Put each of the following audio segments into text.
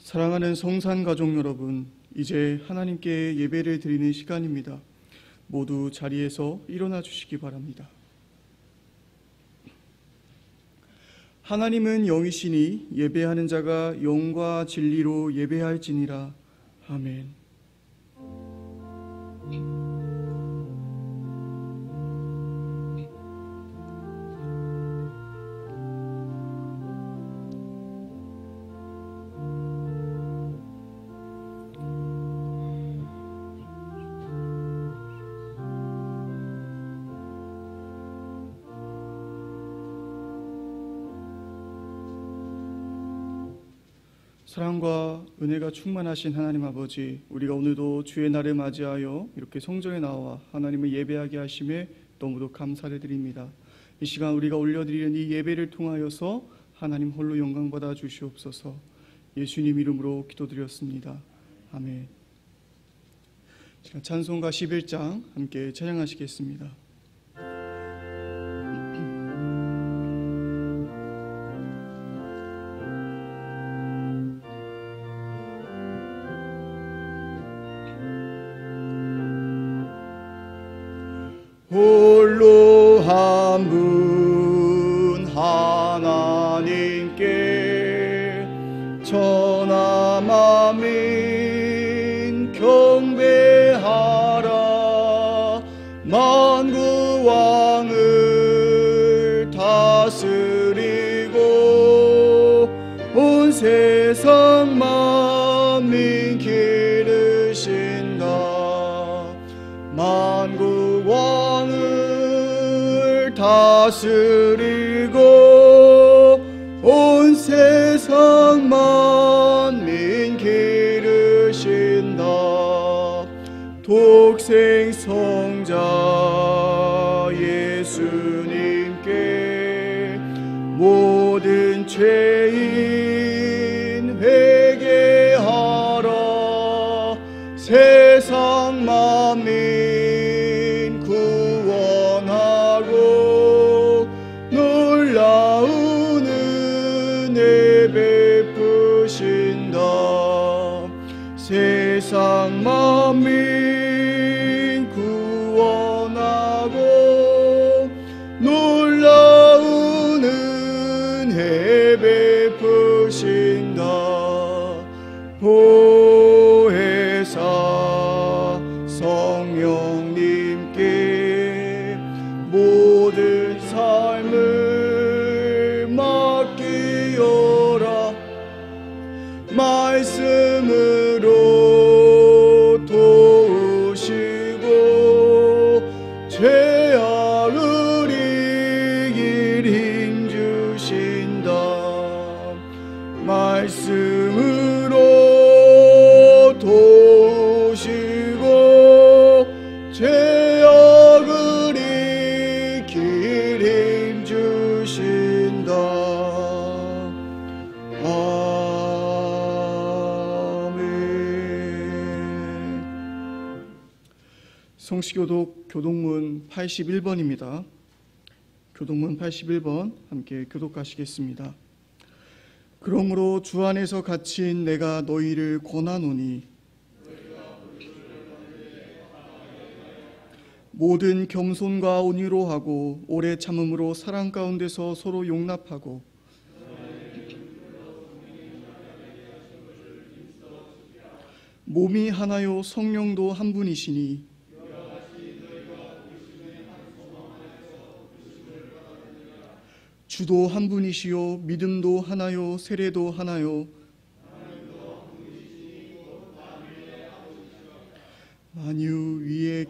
사랑하는 성산 가족 여러분, 이제 하나님께 예배를 드리는 시간입니다. 모두 자리에서 일어나 주시기 바랍니다. 하나님은 영이시니 예배하는 자가 영과 진리로 예배할지니라. 아멘. 사랑과 은혜가 충만하신 하나님 아버지, 우리가 오늘도 주의 날을 맞이하여 이렇게 성전에 나와 하나님을 예배하게 하심에 너무도 감사를 드립니다. 이 시간 우리가 올려드리는 이 예배를 통하여서 하나님 홀로 영광받아 주시옵소서. 예수님 이름으로 기도드렸습니다. 아멘. 찬송가 11장 함께 찬양하시겠습니다. 홀로 한 분 하나님께 천하 만민 경배하라. 만국 왕을 다스리고 온 세상 만민 기르신다. 만국 왕을 다스리고 온 세상 만민 기르신다. 독생 성자 예수님께 모든 죄인 회개하라. 세상 만민 구원하고 놀라운 은혜 베푸신다. 세상 만민 구원하고 놀라운 은혜 베푸신다. 보혜사 성령님께 모든 삶을 맡기어라. 말씀으로 도우시고 죄악을 이길 힘 주신다. 말씀으로 도우시고 죄악을 이길 힘 주신다. 아멘. 성시교독 교독문 81번입니다. 교독문 81번 함께 교독하시겠습니다. 그러므로 주 안에서 갇힌 내가 너희를 권하노니 모든 겸손과 온유로 하고 오래 참음으로 사랑 가운데서 서로 용납하고 몸이 하나요 성령도 한 분이시니 주도 한 분이시요 믿음도 하나요 세례도 하나요 만유 위에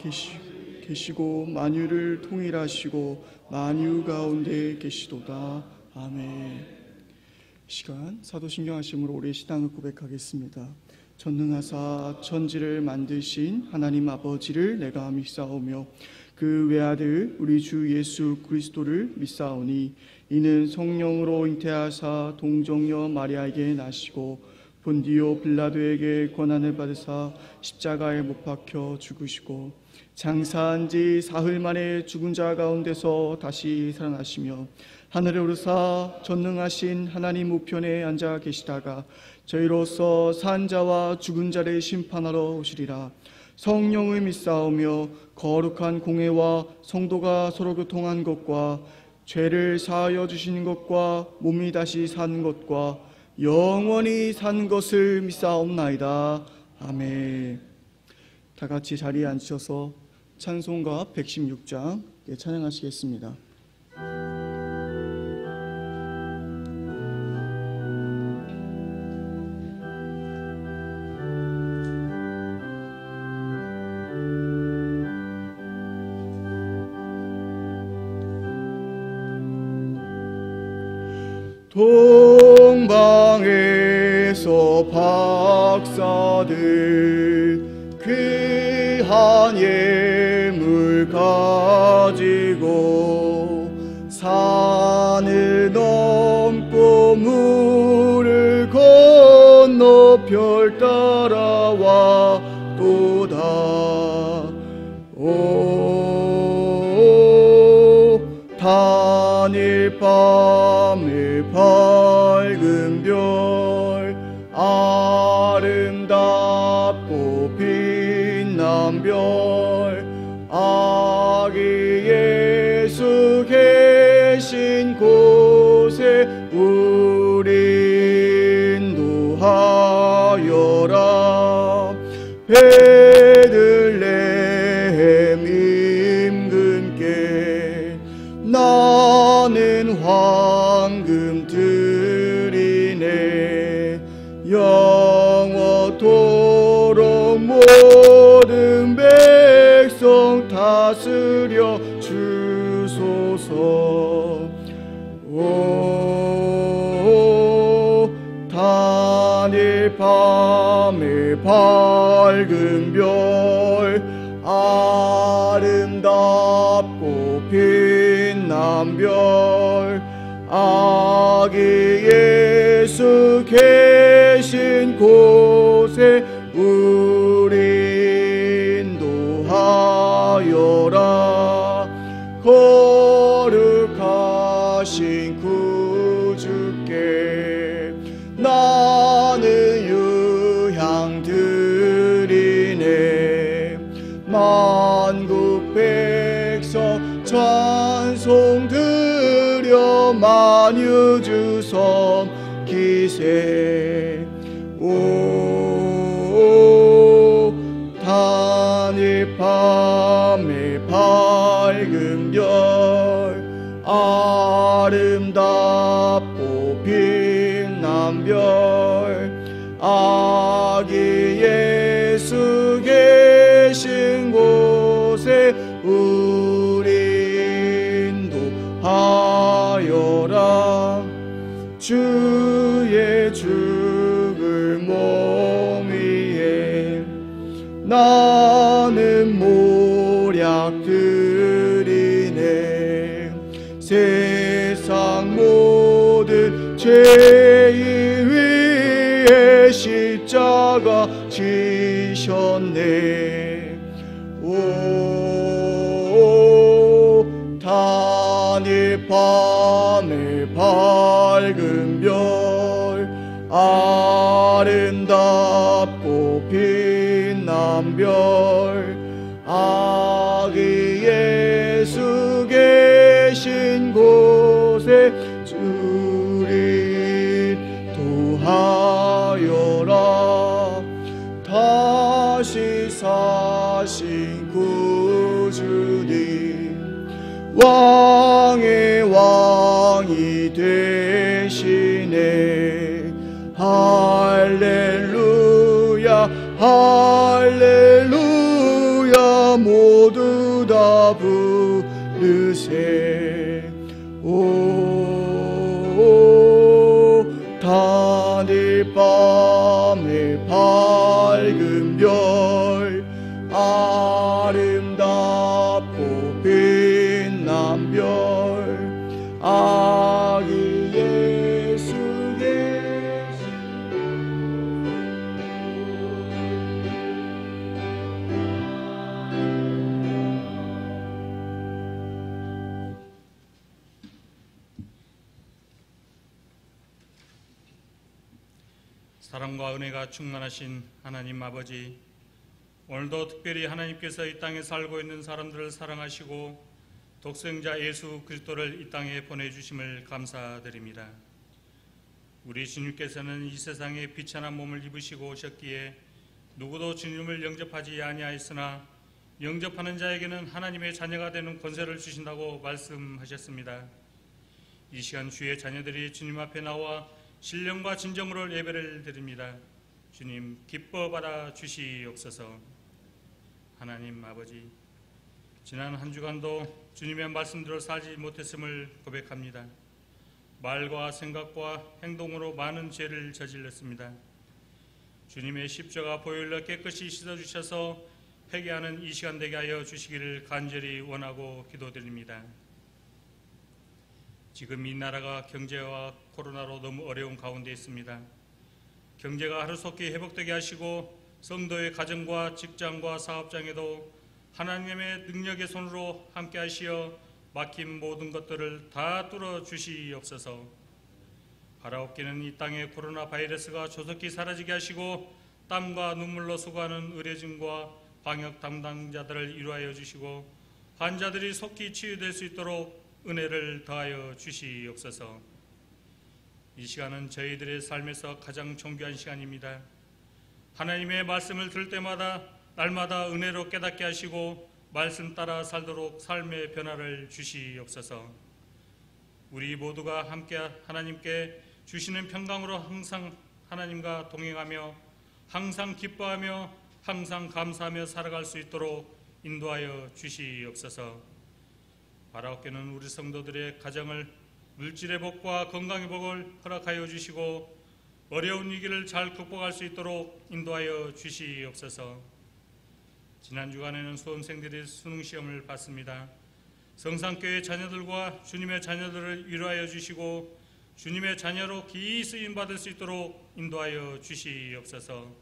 계시고 만유를 통일하시고 만유 가운데 계시도다. 아멘. 시간 사도신경하심으로 우리의 신앙을 고백하겠습니다. 전능하사 천지를 만드신 하나님 아버지를 내가 믿사오며 그 외아들 우리 주 예수 그리스도를 믿사오니 이는 성령으로 잉태하사 동정녀 마리아에게 나시고 본디오 빌라도에게 권한을 받으사 십자가에 못 박혀 죽으시고 장사한 지 사흘 만에 죽은 자 가운데서 다시 살아나시며 하늘에 오르사 전능하신 하나님 우편에 앉아 계시다가 저희로서 산 자와 죽은 자를 심판하러 오시리라. 성령을 믿사오며 거룩한 공회와 성도가 서로 교통한 것과 죄를 사하여 주시는 것과 몸이 다시 사는 것과 영원히 사는 것을 믿사옵나이다. 아멘. 다 같이 자리에 앉으셔서 찬송가 116장 찬양하시겠습니다. 동방에서 박사들 귀한 예물 가지고 산을 넘고 물을 건너 별 따라와 또다. 오 단일 밤에 밝은 별 아름답고 빛난 별 아기 예수 계신 곳에 우리 인도하여라. 베들레헴 임근께 나는 황금 드리네. 영원토록 모든 백성 다스려 주소서. 오 단일 밤에 밝은 별 아름답고 빛난 별 아기 예수 계신 곳에 우리 인도하여라. 거룩하신 구주께 나는 유향 드리네. 만국 백성 찬송 드려 만유주 섬기세. 오 단일 밤에 밝은 별 아름답고 빛난 별 아기 예수 계신 곳에 우리 인도하여라. 주의 죽을 몸 위에 나는 모략 드리네. 세상 모든 죄인 위에 십자가 지셨네. 오 단일 밤에 밝은 별 아름답고 빛난 별 아기 예수 계신 곳에 우리 인도하여라. 다시 사신 구주님 왕의 왕이 되시네. 할렐루야 할렐루야 모두 다 부르세. 오 단일 밤에 밝은 별 아름답고 빛난 별 아기 예수 계신 사랑과 은혜가 충만하신 하나님 아버지, 오늘도 특별히 하나님께서 이 땅에 살고 있는 사람들을 사랑하시고 독생자 예수 그리스도를 이 땅에 보내주심을 감사드립니다. 우리 주님께서는 이 세상에 비천한 몸을 입으시고 오셨기에 누구도 주님을 영접하지 아니하였으나 영접하는 자에게는 하나님의 자녀가 되는 권세를 주신다고 말씀하셨습니다. 이 시간 주의 자녀들이 주님 앞에 나와 신령과 진정으로 예배를 드립니다. 주님 기뻐 받아 주시옵소서. 하나님 아버지, 지난 한 주간도 주님의 말씀대로 살지 못했음을 고백합니다. 말과 생각과 행동으로 많은 죄를 저질렀습니다. 주님의 십자가 보혈로 깨끗이 씻어주셔서 회개하는 이 시간 되게 하여 주시기를 간절히 원하고 기도드립니다. 지금 이 나라가 경제와 코로나로 너무 어려운 가운데 있습니다. 경제가 하루속히 회복되게 하시고 성도의 가정과 직장과 사업장에도 하나님의 능력의 손으로 함께 하시어 막힌 모든 것들을 다 뚫어 주시옵소서. 바라옵기는 이 땅의 코로나 바이러스가 조속히 사라지게 하시고 땀과 눈물로 수고하는 의료진과 방역 담당자들을 위로하여 주시고 환자들이 속히 치유될 수 있도록 은혜를 더하여 주시옵소서. 이 시간은 저희들의 삶에서 가장 존귀한 시간입니다. 하나님의 말씀을 들을 때마다 날마다 은혜로 깨닫게 하시고 말씀 따라 살도록 삶의 변화를 주시옵소서. 우리 모두가 함께 하나님께 주시는 평강으로 항상 하나님과 동행하며 항상 기뻐하며 항상 감사하며 살아갈 수 있도록 인도하여 주시옵소서. 바라옵기는 우리 성도들의 가정을 물질의 복과 건강의 복을 허락하여 주시고 어려운 위기를 잘 극복할 수 있도록 인도하여 주시옵소서. 지난 주간에는 수험생들이 수능시험을 봤습니다. 성산교회 자녀들과 주님의 자녀들을 위로하여 주시고 주님의 자녀로 기이 쓰임받을 수 있도록 인도하여 주시옵소서.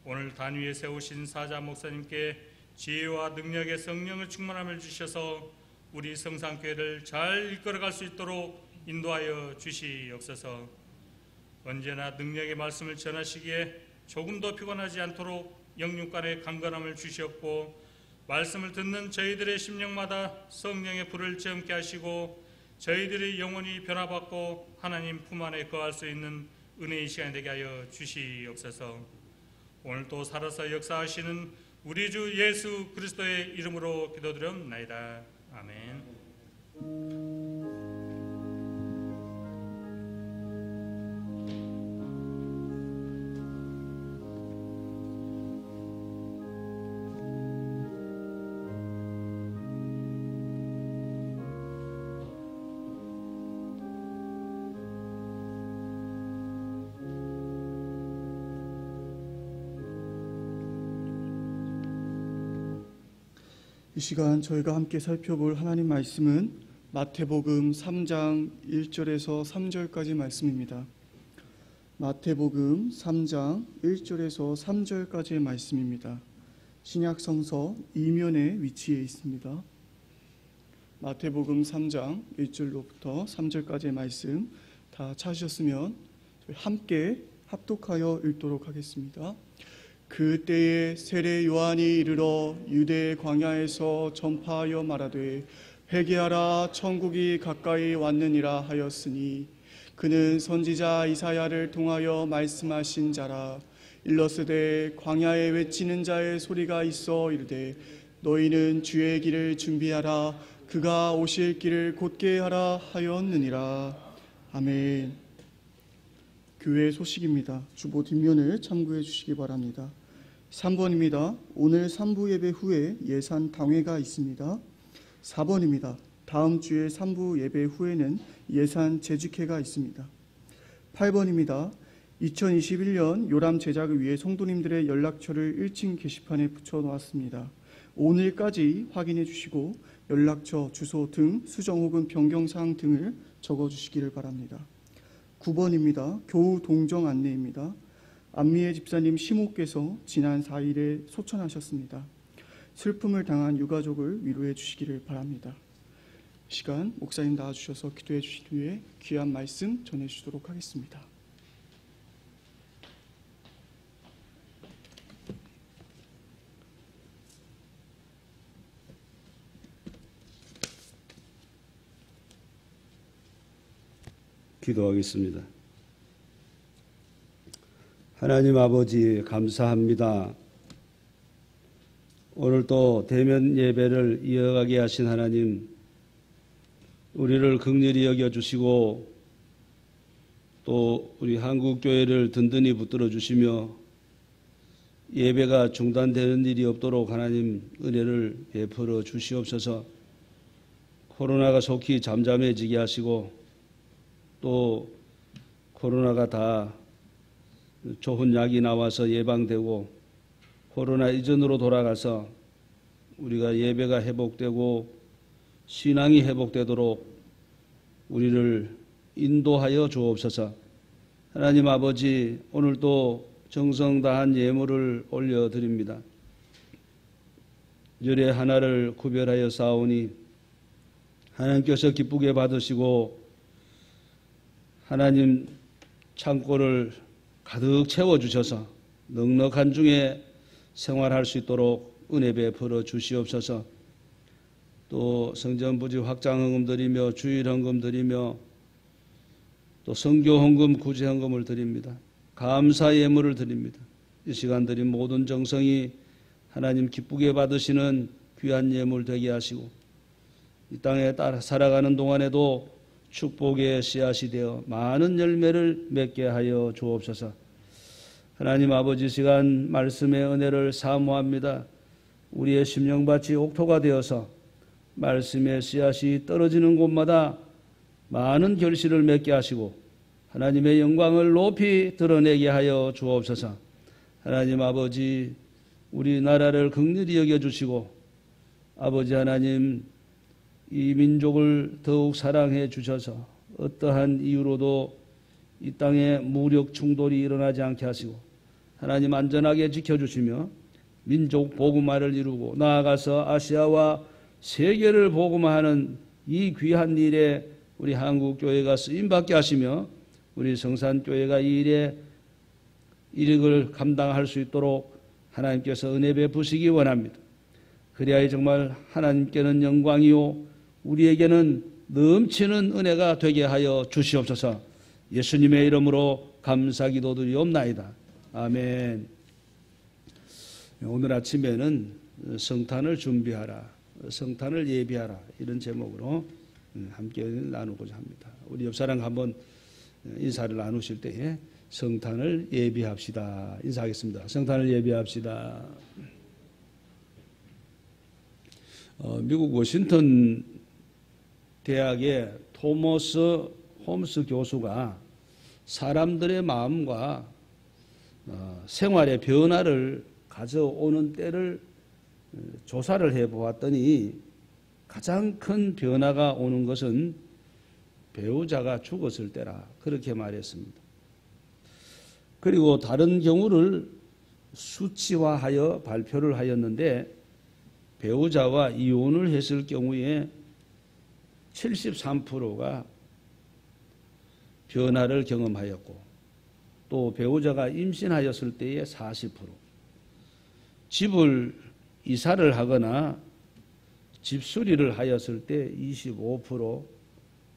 오늘 단위에 세우신 사자 목사님께 지혜와 능력의 성령을 충만함을 주셔서 우리 성산교회를 잘 이끌어갈 수 있도록 인도하여 주시옵소서. 언제나 능력의 말씀을 전하시기에 조금도 피곤하지 않도록 영육간의 강건함을 주시옵고 말씀을 듣는 저희들의 심령마다 성령의 불을 젊게 하시고 저희들이 영원히 변화받고 하나님 품 안에 거할 수 있는 은혜의 시간이 되게 하여 주시옵소서. 오늘도 살아서 역사하시는 우리 주 예수 그리스도의 이름으로 기도드렸나이다. 아멘. 이 시간 저희가 함께 살펴볼 하나님 말씀은 마태복음 3장 1절에서 3절까지 말씀입니다. 마태복음 3장 1절에서 3절까지의 말씀입니다. 신약성서 2면에 위치해 있습니다. 마태복음 3장 1절로부터 3절까지의 말씀 다 찾으셨으면 함께 합독하여 읽도록 하겠습니다. 그때에 세례 요한이 이르러 유대 광야에서 전파하여 말하되 회개하라 천국이 가까이 왔느니라 하였으니 그는 선지자 이사야를 통하여 말씀하신 자라. 일러스되 광야에 외치는 자의 소리가 있어 이르되 너희는 주의 길을 준비하라 그가 오실 길을 곧게 하라 하였느니라. 아멘. 교회 소식입니다. 주보 뒷면을 참고해 주시기 바랍니다. 3번입니다. 오늘 3부 예배 후에 예산 당회가 있습니다. 4번입니다. 다음 주에 3부 예배 후에는 예산 재직회가 있습니다. 8번입니다. 2021년 요람 제작을 위해 성도님들의 연락처를 1층 게시판에 붙여놓았습니다. 오늘까지 확인해 주시고 연락처, 주소 등 수정 혹은 변경사항 등을 적어주시기를 바랍니다. 9번입니다. 교우 동정 안내입니다. 안미애 집사님 시모께서 지난 4일에 소천하셨습니다. 슬픔을 당한 유가족을 위로해 주시기를 바랍니다. 시간 목사님 나와주셔서 기도해 주신 후에 귀한 말씀 전해주시도록 하겠습니다. 기도하겠습니다. 하나님 아버지 감사합니다. 오늘 또 대면 예배를 이어가게 하신 하나님, 우리를 긍휼히 여겨주시고 또 우리 한국교회를 든든히 붙들어 주시며 예배가 중단되는 일이 없도록 하나님 은혜를 베풀어 주시옵소서. 코로나가 속히 잠잠해지게 하시고 또 코로나가 다 좋은 약이 나와서 예방되고 코로나 이전으로 돌아가서 우리가 예배가 회복되고 신앙이 회복되도록 우리를 인도하여 주옵소서. 하나님 아버지, 오늘도 정성 다한 예물을 올려드립니다. 열의 하나를 구별하여 쌓으니 하나님께서 기쁘게 받으시고 하나님 창고를 가득 채워주셔서 넉넉한 중에 생활할 수 있도록 은혜 베풀어 주시옵소서. 또 성전부지 확장 헌금 드리며 주일 헌금 드리며 또 선교 헌금 구제 헌금을 드립니다. 감사 예물을 드립니다. 이 시간 드린 모든 정성이 하나님 기쁘게 받으시는 귀한 예물 되게 하시고 이 땅에 따라 살아가는 동안에도 축복의 씨앗이 되어 많은 열매를 맺게 하여 주옵소서. 하나님 아버지, 시간 말씀의 은혜를 사모합니다. 우리의 심령밭이 옥토가 되어서 말씀의 씨앗이 떨어지는 곳마다 많은 결실을 맺게 하시고 하나님의 영광을 높이 드러내게 하여 주옵소서. 하나님 아버지, 우리나라를 긍휼히 여겨주시고 아버지 하나님, 이 민족을 더욱 사랑해 주셔서 어떠한 이유로도 이 땅에 무력 충돌이 일어나지 않게 하시고 하나님 안전하게 지켜주시며 민족 복음화를 이루고 나아가서 아시아와 세계를 복음화하는 이 귀한 일에 우리 한국교회가 쓰임받게 하시며 우리 성산교회가 이 일에 이력을 감당할 수 있도록 하나님께서 은혜 베푸시기 원합니다. 그리하여 정말 하나님께는 영광이요 우리에게는 넘치는 은혜가 되게 하여 주시옵소서. 예수님의 이름으로 감사 기도드리옵나이다. 아멘. 오늘 아침에는 성탄을 준비하라, 성탄을 예비하라, 이런 제목으로 함께 나누고자 합니다. 우리 옆사람 한번 인사를 나누실 때에 성탄을 예비합시다 인사하겠습니다. 성탄을 예비합시다. 미국 워싱턴 대학의 토머스 홈스 교수가 사람들의 마음과 생활의 변화를 가져오는 때를 조사를 해보았더니 가장 큰 변화가 오는 것은 배우자가 죽었을 때라, 그렇게 말했습니다. 그리고 다른 경우를 수치화하여 발표를 하였는데 배우자와 이혼을 했을 경우에 73%가 변화를 경험하였고 또 배우자가 임신하였을 때의 40%, 집을 이사를 하거나 집수리를 하였을 때 25%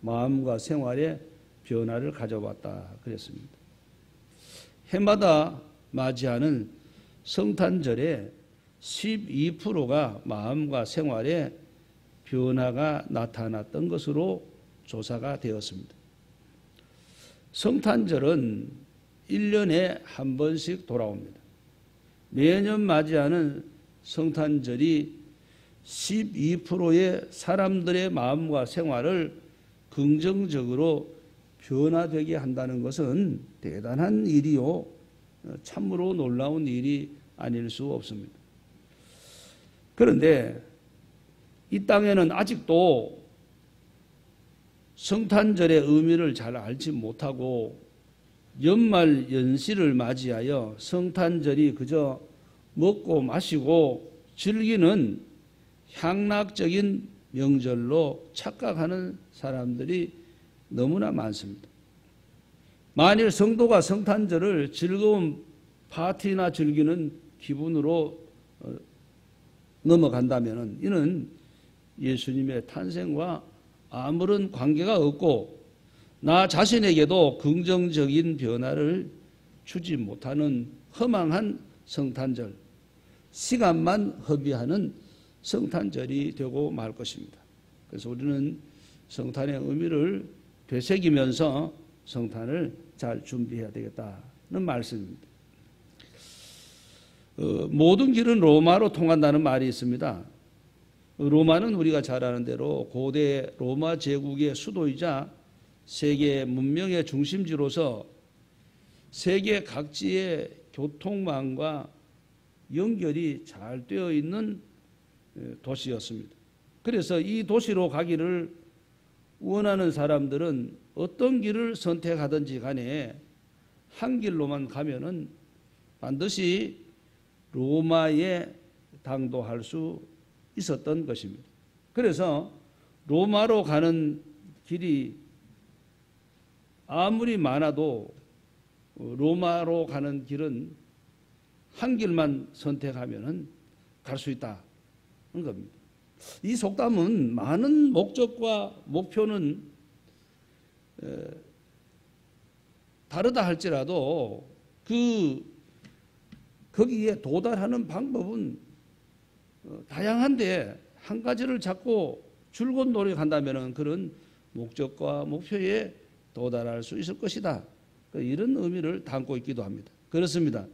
마음과 생활에 변화를 가져왔다 그랬습니다. 해마다 맞이하는 성탄절에 12%가 마음과 생활에 변화가 나타났던 것으로 조사가 되었습니다. 성탄절은 1년에 한 번씩 돌아옵니다. 매년 맞이하는 성탄절이 12%의 사람들의 마음과 생활을 긍정적으로 변화되게 한다는 것은 대단한 일이요, 참으로 놀라운 일이 아닐 수 없습니다. 그런데 이 땅에는 아직도 성탄절의 의미를 잘 알지 못하고 연말 연시를 맞이하여 성탄절이 그저 먹고 마시고 즐기는 향락적인 명절로 착각하는 사람들이 너무나 많습니다. 만일 성도가 성탄절을 즐거운 파티나 즐기는 기분으로 넘어간다면 이는 예수님의 탄생과 아무런 관계가 없고 나 자신에게도 긍정적인 변화를 주지 못하는 허망한 성탄절, 시간만 허비하는 성탄절이 되고 말 것입니다. 그래서 우리는 성탄의 의미를 되새기면서 성탄을 잘 준비해야 되겠다는 말씀입니다. 모든 길은 로마로 통한다는 말이 있습니다. 로마는 우리가 잘 아는 대로 고대 로마 제국의 수도이자 세계 문명의 중심지로서 세계 각지의 교통망과 연결이 잘 되어 있는 도시였습니다. 그래서 이 도시로 가기를 원하는 사람들은 어떤 길을 선택하든지 간에 한 길로만 가면은 반드시 로마에 당도할 수 있었던 것입니다. 그래서 로마로 가는 길이 아무리 많아도 로마로 가는 길은 한 길만 선택하면은 갈 수 있다는 겁니다. 이 속담은 많은 목적과 목표는 다르다 할지라도 거기에 도달하는 방법은 다양한데 한 가지를 잡고 줄곧 노력한다면 그런 목적과 목표에 도달할 수 있을 것이다. 이런 의미를 담고 있기도 합니다. 그렇습니다.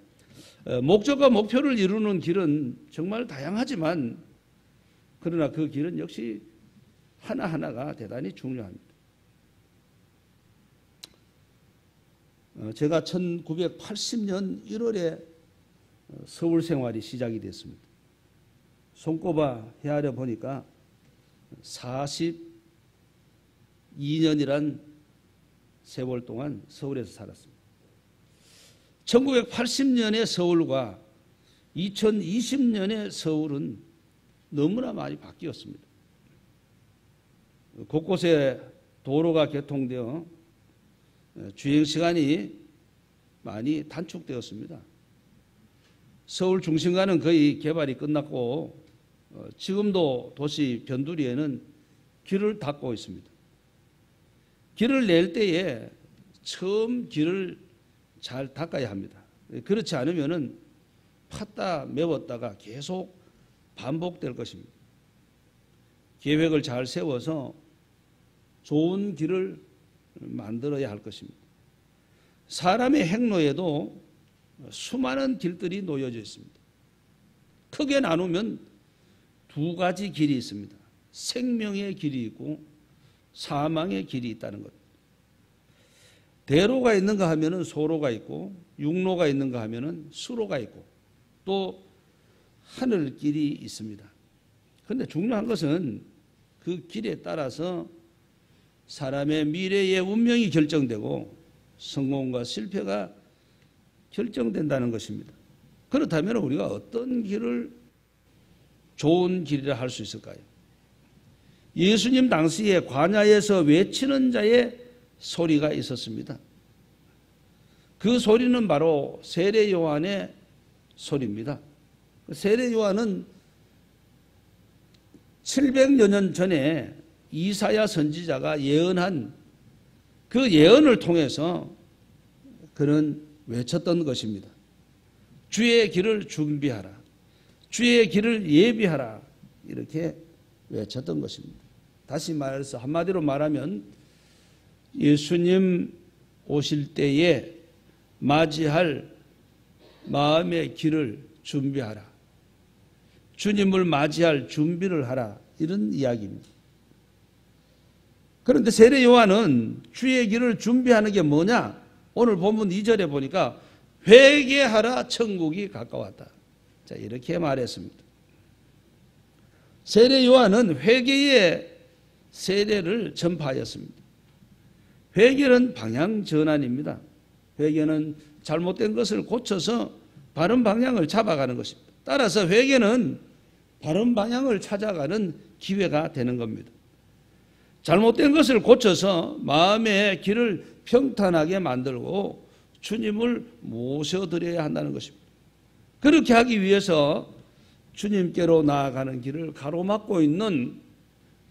목적과 목표를 이루는 길은 정말 다양하지만 그러나 그 길은 역시 하나하나가 대단히 중요합니다. 제가 1980년 1월에 서울 생활이 시작이 됐습니다. 손꼽아 헤아려 보니까 42년이란 세월 동안 서울에서 살았습니다. 1980년의 서울과 2020년의 서울은 너무나 많이 바뀌었습니다. 곳곳에 도로가 개통되어 주행시간이 많이 단축되었습니다. 서울 중심가는 거의 개발이 끝났고 지금도 도시 변두리에는 길을 닦고 있습니다. 길을 낼 때에 처음 길을 잘 닦아야 합니다. 그렇지 않으면은 팠다 메웠다가 계속 반복될 것입니다. 계획을 잘 세워서 좋은 길을 만들어야 할 것입니다. 사람의 행로에도 수많은 길들이 놓여져 있습니다. 크게 나누면 두 가지 길이 있습니다. 생명의 길이 있고 사망의 길이 있다는 것. 대로가 있는가 하면은 소로가 있고 육로가 있는가 하면은 수로가 있고 또 하늘길이 있습니다. 그런데 중요한 것은 그 길에 따라서 사람의 미래의 운명이 결정되고 성공과 실패가 결정된다는 것입니다. 그렇다면 우리가 어떤 길을 좋은 길이라 할 수 있을까요? 예수님 당시에 광야에서 외치는 자의 소리가 있었습니다. 그 소리는 바로 세례 요한의 소리입니다. 세례 요한은 700여 년 전에 이사야 선지자가 예언한 그 예언을 통해서 그는 외쳤던 것입니다. 주의 길을 준비하라. 주의 길을 예비하라. 이렇게 외쳤던 것입니다. 다시 말해서 한마디로 말하면 예수님 오실 때에 맞이할 마음의 길을 준비하라. 주님을 맞이할 준비를 하라. 이런 이야기입니다. 그런데 세례 요한은 주의 길을 준비하는 게 뭐냐? 오늘 본문 2절에 보니까 회개하라 천국이 가까웠다. 자, 이렇게 말했습니다. 세례 요한은 회개의 세례를 전파하였습니다. 회개는 방향 전환입니다. 회개는 잘못된 것을 고쳐서 바른 방향을 잡아가는 것입니다. 따라서 회개는 바른 방향을 찾아가는 기회가 되는 겁니다. 잘못된 것을 고쳐서 마음의 길을 평탄하게 만들고 주님을 모셔드려야 한다는 것입니다. 그렇게 하기 위해서 주님께로 나아가는 길을 가로막고 있는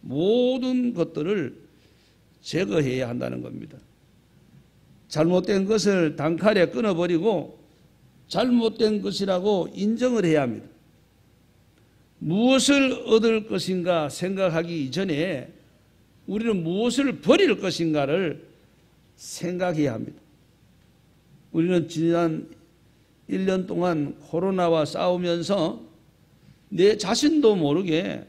모든 것들을 제거해야 한다는 겁니다. 잘못된 것을 단칼에 끊어버리고 잘못된 것이라고 인정을 해야 합니다. 무엇을 얻을 것인가 생각하기 이전에 우리는 무엇을 버릴 것인가를 생각해야 합니다. 우리는 지난 1년 동안 코로나와 싸우면서 내 자신도 모르게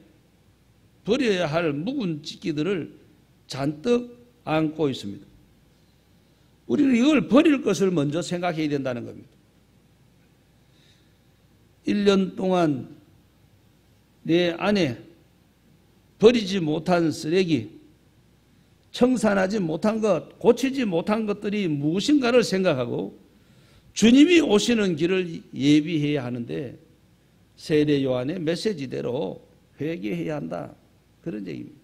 버려야 할 묵은지기들을 잔뜩 안고 있습니다. 우리는 이걸 버릴 것을 먼저 생각해야 된다는 겁니다. 1년 동안 내 안에 버리지 못한 쓰레기, 청산하지 못한 것, 고치지 못한 것들이 무엇인가를 생각하고 주님이 오시는 길을 예비해야 하는데 세례 요한의 메시지대로 회개해야 한다. 그런 얘기입니다.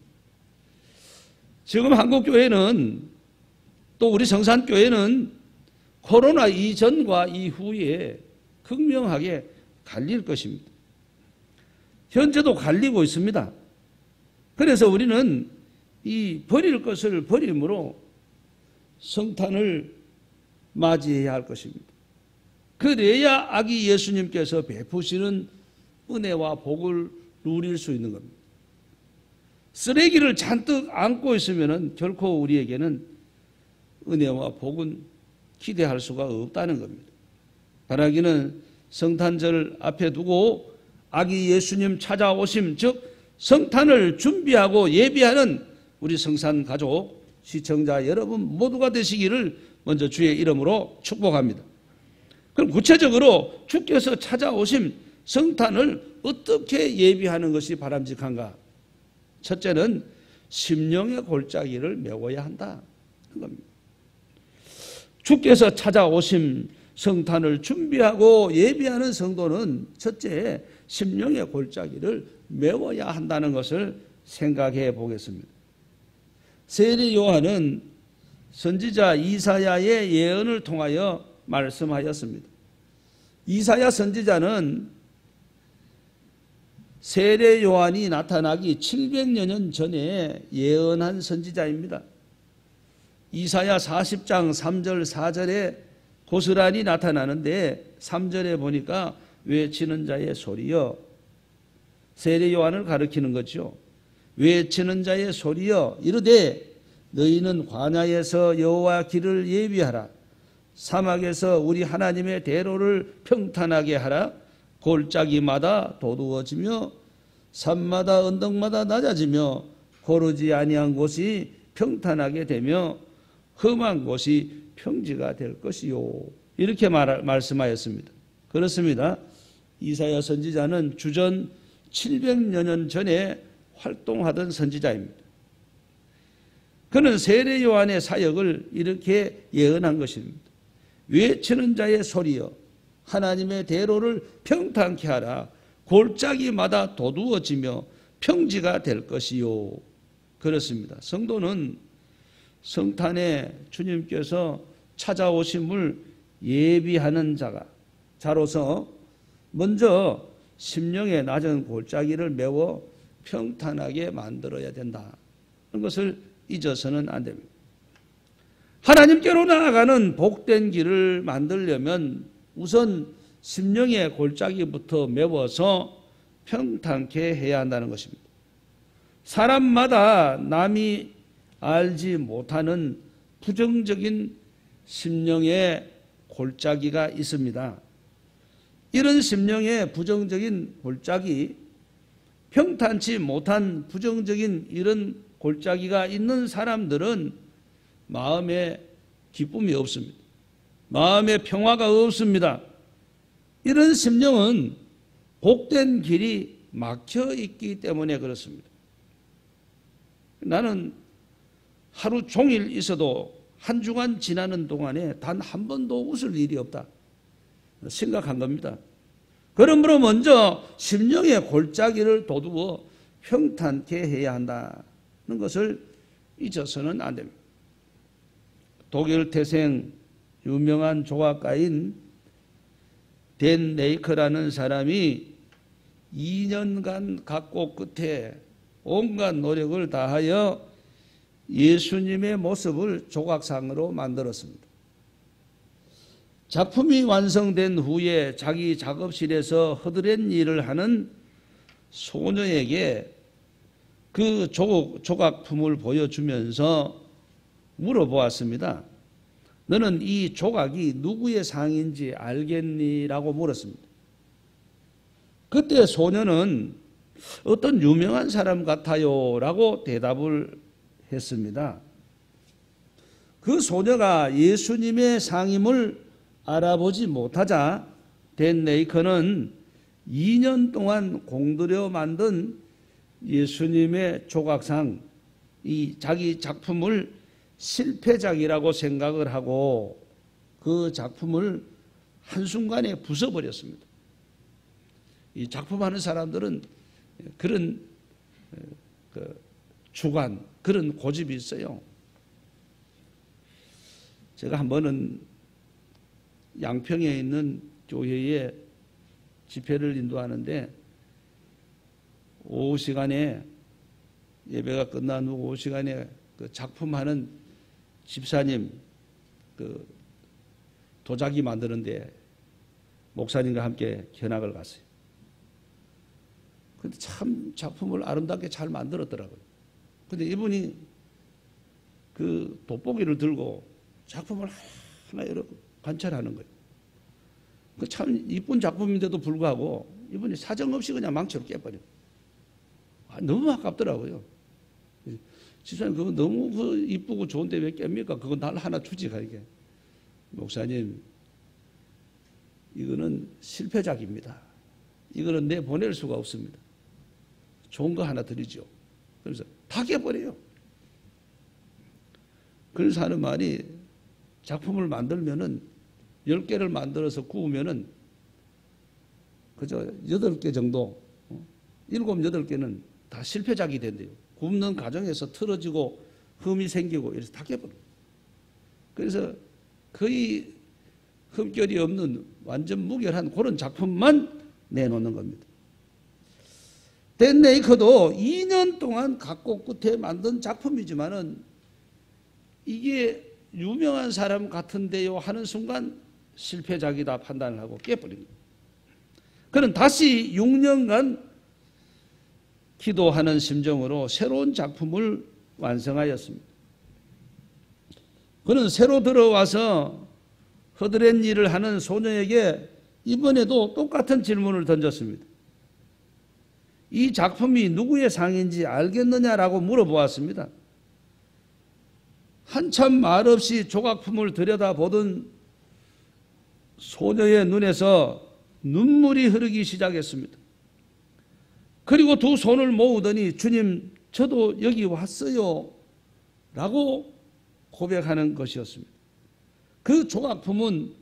지금 한국교회는 또 우리 성산교회는 코로나 이전과 이후에 극명하게 갈릴 것입니다. 현재도 갈리고 있습니다. 그래서 우리는 이 버릴 것을 버림으로 성탄을 맞이해야 할 것입니다. 그래야 아기 예수님께서 베푸시는 은혜와 복을 누릴 수 있는 겁니다. 쓰레기를 잔뜩 안고 있으면 결코 우리에게는 은혜와 복은 기대할 수가 없다는 겁니다. 바라기는 성탄절 앞에 두고 아기 예수님 찾아오심, 즉 성탄을 준비하고 예비하는 우리 성산 가족, 시청자 여러분 모두가 되시기를 먼저 주의 이름으로 축복합니다. 그럼 구체적으로 주께서 찾아오심 성탄을 어떻게 예비하는 것이 바람직한가? 첫째는 심령의 골짜기를 메워야 한다. 그겁니다. 주께서 찾아오심 성탄을 준비하고 예비하는 성도는 첫째 심령의 골짜기를 메워야 한다는 것을 생각해 보겠습니다. 세례 요한은 선지자 이사야의 예언을 통하여 말씀하였습니다. 이사야 선지자는 세례 요한이 나타나기 700여 년 전에 예언한 선지자입니다. 이사야 40장 3절 4절에 고스란히 나타나는데 3절에 보니까 외치는 자의 소리여, 세례 요한을 가리키는 거죠. 외치는 자의 소리여 이르되 너희는 광야에서 여호와 길을 예비하라, 사막에서 우리 하나님의 대로를 평탄하게 하라. 골짜기마다 도두어지며 산마다 언덕마다 낮아지며 고르지 아니한 곳이 평탄하게 되며 험한 곳이 평지가 될 것이요. 이렇게 말씀하였습니다. 그렇습니다. 이사야 선지자는 주전 700여 년 전에 활동하던 선지자입니다. 그는 세례 요한의 사역을 이렇게 예언한 것입니다. 외치는 자의 소리여 하나님의 대로를 평탄케 하라. 골짜기마다 도두어지며 평지가 될 것이요. 그렇습니다. 성도는 성탄에 주님께서 찾아오심을 예비하는 자로서 먼저 심령의 낮은 골짜기를 메워 평탄하게 만들어야 된다. 그런 것을 잊어서는 안 됩니다. 하나님께로 나아가는 복된 길을 만들려면 우선 심령의 골짜기부터 메워서 평탄케 해야 한다는 것입니다. 사람마다 남이 알지 못하는 부정적인 심령의 골짜기가 있습니다. 이런 심령의 부정적인 골짜기, 평탄치 못한 부정적인 이런 골짜기가 있는 사람들은 마음에 기쁨이 없습니다. 마음에 평화가 없습니다. 이런 심령은 복된 길이 막혀 있기 때문에 그렇습니다. 나는 하루 종일 있어도 한 주간 지나는 동안에 단 한 번도 웃을 일이 없다 생각한 겁니다. 그러므로 먼저 심령의 골짜기를 도두어 평탄케 해야 한다는 것을 잊어서는 안 됩니다. 독일 태생 유명한 조각가인 댄 레이커라는 사람이 2년간 각고 끝에 온갖 노력을 다하여 예수님의 모습을 조각상으로 만들었습니다. 작품이 완성된 후에 자기 작업실에서 허드렛 일을 하는 소녀에게 그 조각품을 보여주면서 물어보았습니다. 너는 이 조각이 누구의 상인지 알겠니? 라고 물었습니다. 그때 소녀는 어떤 유명한 사람 같아요 라고 대답을 했습니다. 그 소녀가 예수님의 상임을 알아보지 못하자 댄 레이커는 2년 동안 공들여 만든 예수님의 조각상, 이 자기 작품을 실패작이라고 생각을 하고 그 작품을 한순간에 부숴버렸습니다. 이 작품하는 사람들은 그런 주관, 그런 고집이 있어요. 제가 한 번은 양평에 있는 교회에 집회를 인도하는데 오후 시간에 예배가 끝난 후 오후 시간에 그 작품하는 집사님 그 도자기 만드는데 목사님과 함께 견학을 갔어요. 근데 참 작품을 아름답게 잘 만들었더라고요. 근데 이분이 그 돋보기를 들고 작품을 하나 여러 관찰하는 거예요. 그 참 이쁜 작품인데도 불구하고 이분이 사정없이 그냥 망치로 깨버려요. 너무 아깝더라고요. 집사님 그거 너무 이쁘고 좋은데 왜 깹니까? 그거 날 하나 주지 가이게. 목사님 이거는 실패작입니다. 이거는 내보낼 수가 없습니다. 좋은 거 하나 드리죠. 그래서 다 깨버려요. 그래서 하는 말이 작품을 만들면은 10개를 만들어서 구우면은 그저 8개 정도, 7, 8개는 다 실패작이 된대요. 굽는 과정에서 틀어지고 흠이 생기고 이래서 다 깨버려요. 그래서 거의 흠결이 없는 완전 무결한 그런 작품만 내놓는 겁니다. 댄 레이커도 2년 동안 각고 끝에 만든 작품이지만은 이게 유명한 사람 같은데요 하는 순간 실패작이다 판단을 하고 깨버립니다. 그는 다시 6년간 기도하는 심정으로 새로운 작품을 완성하였습니다. 그는 새로 들어와서 허드렛 일을 하는 소녀에게 이번에도 똑같은 질문을 던졌습니다. 이 작품이 누구의 상인지 알겠느냐라고 물어보았습니다. 한참 말없이 조각품을 들여다보던 소녀의 눈에서 눈물이 흐르기 시작했습니다. 그리고 두 손을 모으더니 주님 저도 여기 왔어요 라고 고백하는 것이었습니다. 그 조각품은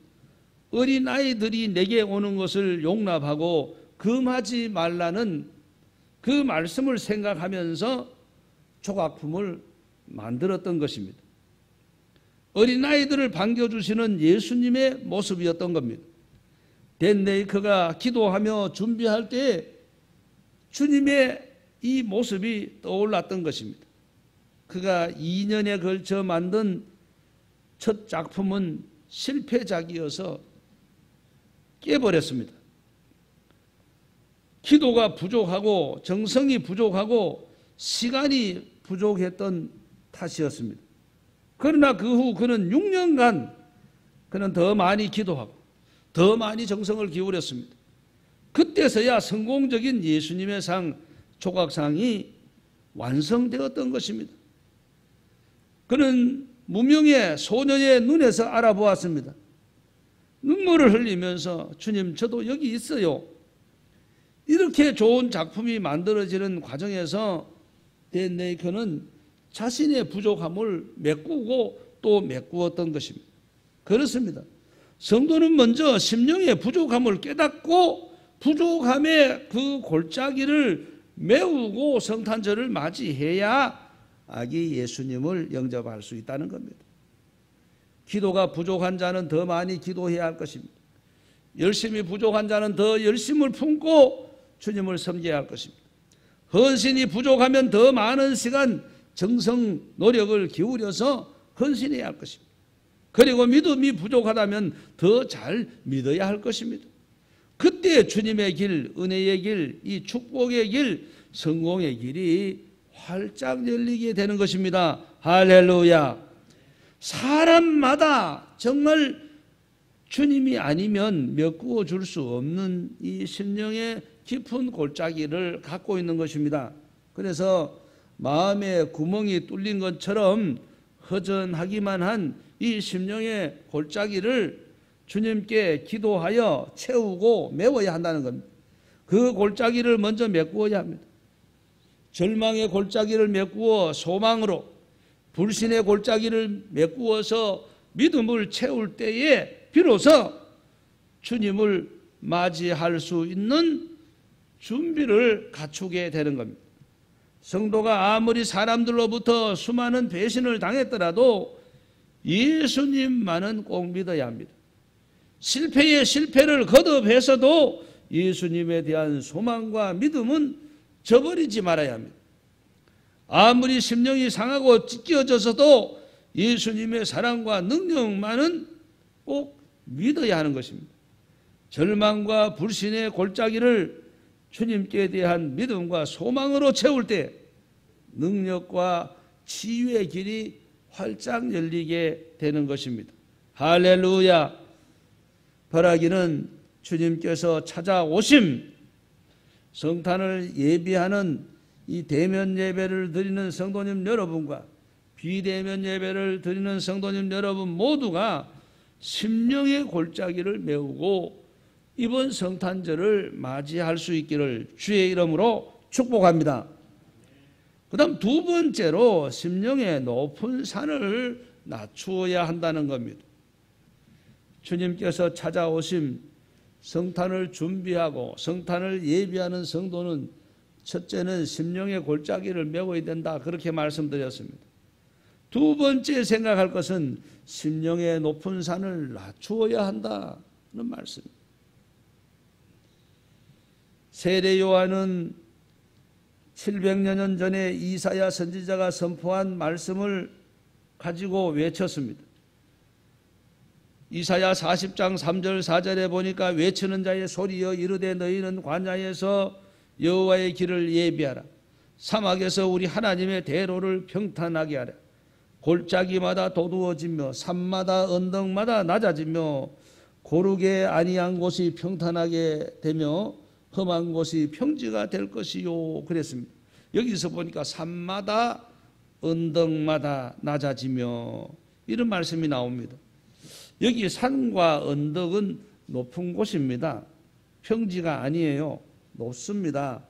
어린아이들이 내게 오는 것을 용납하고 금하지 말라는 그 말씀을 생각하면서 조각품을 만들었던 것입니다. 어린아이들을 반겨주시는 예수님의 모습이었던 겁니다. 댄 레이커가 기도하며 준비할 때 주님의 이 모습이 떠올랐던 것입니다. 그가 2년에 걸쳐 만든 첫 작품은 실패작이어서 깨버렸습니다. 기도가 부족하고 정성이 부족하고 시간이 부족했던 탓이었습니다. 그러나 그 후 그는 6년간 그는 더 많이 기도하고 더 많이 정성을 기울였습니다. 그때서야 성공적인 예수님의 상 조각상이 완성되었던 것입니다. 그는 무명의 소녀의 눈에서 알아보았습니다. 눈물을 흘리면서 주님 저도 여기 있어요. 이렇게 좋은 작품이 만들어지는 과정에서 댄 레이커는 자신의 부족함을 메꾸고 또 메꾸었던 것입니다. 그렇습니다. 성도는 먼저 심령의 부족함을 깨닫고 부족함의 그 골짜기를 메우고 성탄절을 맞이해야 아기 예수님을 영접할 수 있다는 겁니다. 기도가 부족한 자는 더 많이 기도해야 할 것입니다. 열심히 부족한 자는 더 열심을 품고 주님을 섬겨야 할 것입니다. 헌신이 부족하면 더 많은 시간 정성 노력을 기울여서 헌신해야 할 것입니다. 그리고 믿음이 부족하다면 더 잘 믿어야 할 것입니다. 그때 주님의 길, 은혜의 길, 이 축복의 길, 성공의 길이 활짝 열리게 되는 것입니다. 할렐루야. 사람마다 정말 주님이 아니면 메꾸어 줄 수 없는 이 심령의 깊은 골짜기를 갖고 있는 것입니다. 그래서 마음에 구멍이 뚫린 것처럼 허전하기만 한 이 심령의 골짜기를 주님께 기도하여 채우고 메워야 한다는 겁니다. 그 골짜기를 먼저 메꾸어야 합니다. 절망의 골짜기를 메꾸어 소망으로, 불신의 골짜기를 메꾸어서 믿음을 채울 때에 비로소 주님을 맞이할 수 있는 준비를 갖추게 되는 겁니다. 성도가 아무리 사람들로부터 수많은 배신을 당했더라도 예수님만은 꼭 믿어야 합니다. 실패에 실패를 거듭해서도 예수님에 대한 소망과 믿음은 저버리지 말아야 합니다. 아무리 심령이 상하고 찢겨져서도 예수님의 사랑과 능력만은 꼭 믿어야 하는 것입니다. 절망과 불신의 골짜기를 주님께 대한 믿음과 소망으로 채울 때 능력과 치유의 길이 활짝 열리게 되는 것입니다. 할렐루야. 바라기는 주님께서 찾아오심, 성탄을 예비하는 이 대면 예배를 드리는 성도님 여러분과 비대면 예배를 드리는 성도님 여러분 모두가 심령의 골짜기를 메우고 이번 성탄절을 맞이할 수 있기를 주의 이름으로 축복합니다. 그 다음 두 번째로 심령의 높은 산을 낮추어야 한다는 겁니다. 주님께서 찾아오심, 성탄을 준비하고 성탄을 예비하는 성도는 첫째는 심령의 골짜기를 메워야 된다, 그렇게 말씀드렸습니다. 두 번째 생각할 것은 심령의 높은 산을 낮추어야 한다는 말씀입니다. 세례 요한은 700여 년 전에 이사야 선지자가 선포한 말씀을 가지고 외쳤습니다. 이사야 40장 3절 4절에 보니까 외치는 자의 소리여 이르되 너희는 광야에서 여호와의 길을 예비하라. 사막에서 우리 하나님의 대로를 평탄하게 하라. 골짜기마다 도두어지며 산마다 언덕마다 낮아지며 고르게 아니한 곳이 평탄하게 되며 험한 곳이 평지가 될 것이요, 그랬습니다. 여기서 보니까 산마다 언덕마다 낮아지며 이런 말씀이 나옵니다. 여기 산과 언덕은 높은 곳입니다. 평지가 아니에요. 높습니다.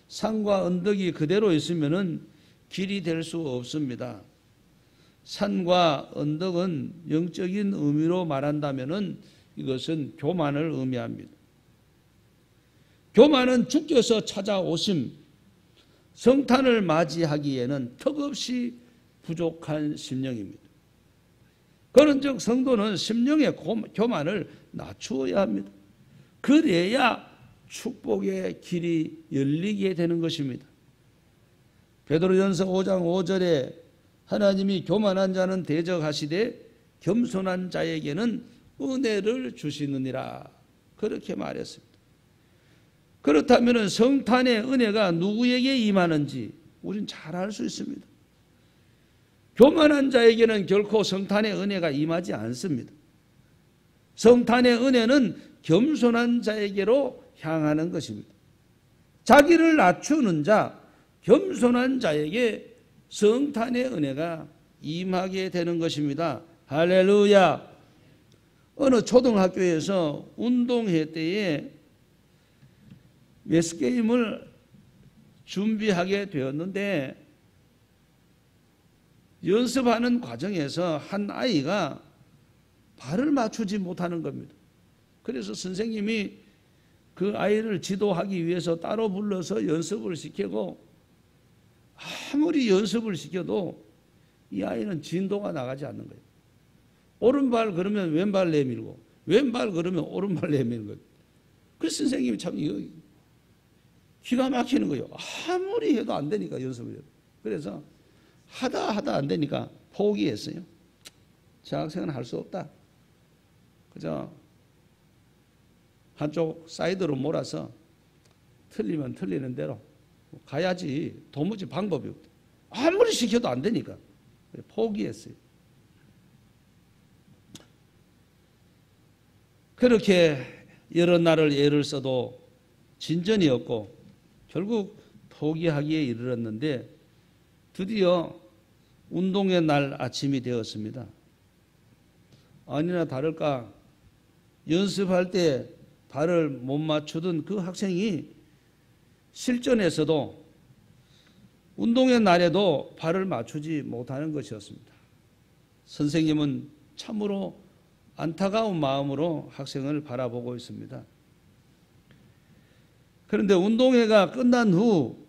산과 언덕이 그대로 있으면은 길이 될 수 없습니다. 산과 언덕은 영적인 의미로 말한다면은 이것은 교만을 의미합니다. 교만은 주께서 찾아오심, 성탄을 맞이하기에는 턱없이 부족한 심령입니다. 그런즉 성도는 심령의 교만을 낮추어야 합니다. 그래야 축복의 길이 열리게 되는 것입니다. 베드로전서 5장 5절에 하나님이 교만한 자는 대적하시되 겸손한 자에게는 은혜를 주시느니라, 그렇게 말했습니다. 그렇다면 성탄의 은혜가 누구에게 임하는지 우리는 잘 알 수 있습니다. 교만한 자에게는 결코 성탄의 은혜가 임하지 않습니다. 성탄의 은혜는 겸손한 자에게로 향하는 것입니다. 자기를 낮추는 자, 겸손한 자에게 성탄의 은혜가 임하게 되는 것입니다. 할렐루야. 어느 초등학교에서 운동회 때에 매스게임을 준비하게 되었는데 연습하는 과정에서 한 아이가 발을 맞추지 못하는 겁니다. 그래서 선생님이 그 아이를 지도하기 위해서 따로 불러서 연습을 시키고 아무리 연습을 시켜도 이 아이는 진도가 나가지 않는 거예요. 오른발 그러면 왼발 내밀고 왼발 그러면 오른발 내미는 거예요. 그래서 선생님이 참 기가 막히는 거예요. 아무리 해도 안 되니까 연습을 해요. 그래서 하다 안 되니까 포기했어요. 저 학생은 할 수 없다. 그저 한쪽 사이드로 몰아서 틀리면 틀리는 대로 가야지. 도무지 방법이 없다. 아무리 시켜도 안 되니까 포기했어요. 그렇게 여러 날을 예를 써도 진전이 없고 결국 포기하기에 이르렀는데 드디어 운동의 날 아침이 되었습니다. 아니나 다를까 연습할 때 발을 못 맞추던 그 학생이 실전에서도 운동의 날에도 발을 맞추지 못하는 것이었습니다. 선생님은 참으로 안타까운 마음으로 학생을 바라보고 있습니다. 그런데 운동회가 끝난 후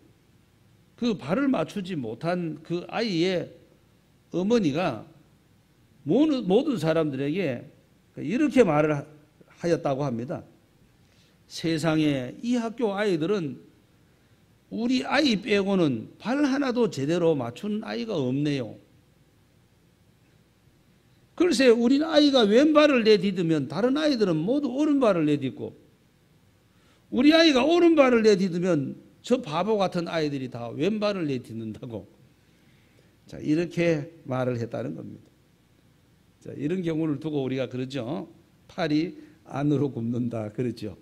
그 발을 맞추지 못한 그 아이의 어머니가 모든 사람들에게 이렇게 말을 하였다고 합니다. 세상에 이 학교 아이들은 우리 아이 빼고는 발 하나도 제대로 맞춘 아이가 없네요. 글쎄 우리 아이가 왼발을 내디디면 다른 아이들은 모두 오른발을 내딛고 우리 아이가 오른발을 내딛으면 저 바보 같은 아이들이 다 왼발을 내딛는다고. 자, 이렇게 말을 했다는 겁니다. 자, 이런 경우를 두고 우리가 그러죠. 팔이 안으로 굽는다 그러죠.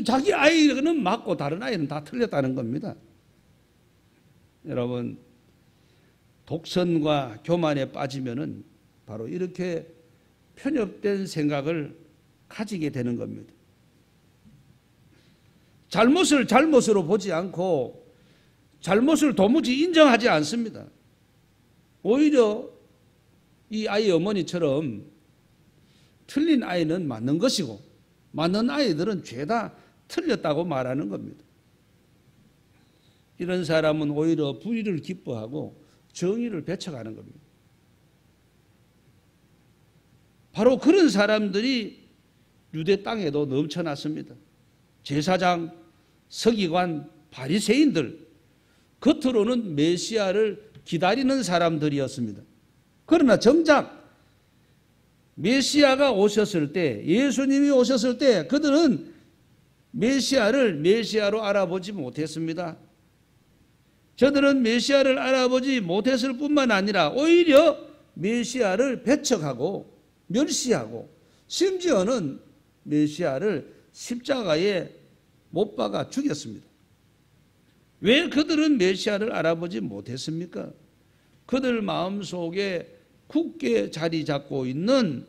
자기 아이는 맞고 다른 아이는 다 틀렸다는 겁니다. 여러분, 독선과 교만에 빠지면은 바로 이렇게 편협된 생각을 가지게 되는 겁니다. 잘못을 잘못으로 보지 않고 잘못을 도무지 인정하지 않습니다. 오히려 이 아이 어머니처럼 틀린 아이는 맞는 것이고 맞는 아이들은 죄다 틀렸다고 말하는 겁니다. 이런 사람은 오히려 불의를 기뻐하고 정의를 배척하는 겁니다. 바로 그런 사람들이 유대 땅에도 넘쳐났습니다. 제사장, 서기관, 바리새인들, 겉으로는 메시아를 기다리는 사람들이었습니다. 그러나 정작 메시아가 오셨을 때, 예수님이 오셨을 때 그들은 메시아를 메시아로 알아보지 못했습니다. 저들은 메시아를 알아보지 못했을 뿐만 아니라 오히려 메시아를 배척하고 멸시하고 심지어는 메시아를 십자가에 못 박아 죽였습니다. 왜 그들은 메시아를 알아보지 못했습니까? 그들 마음속에 굳게 자리 잡고 있는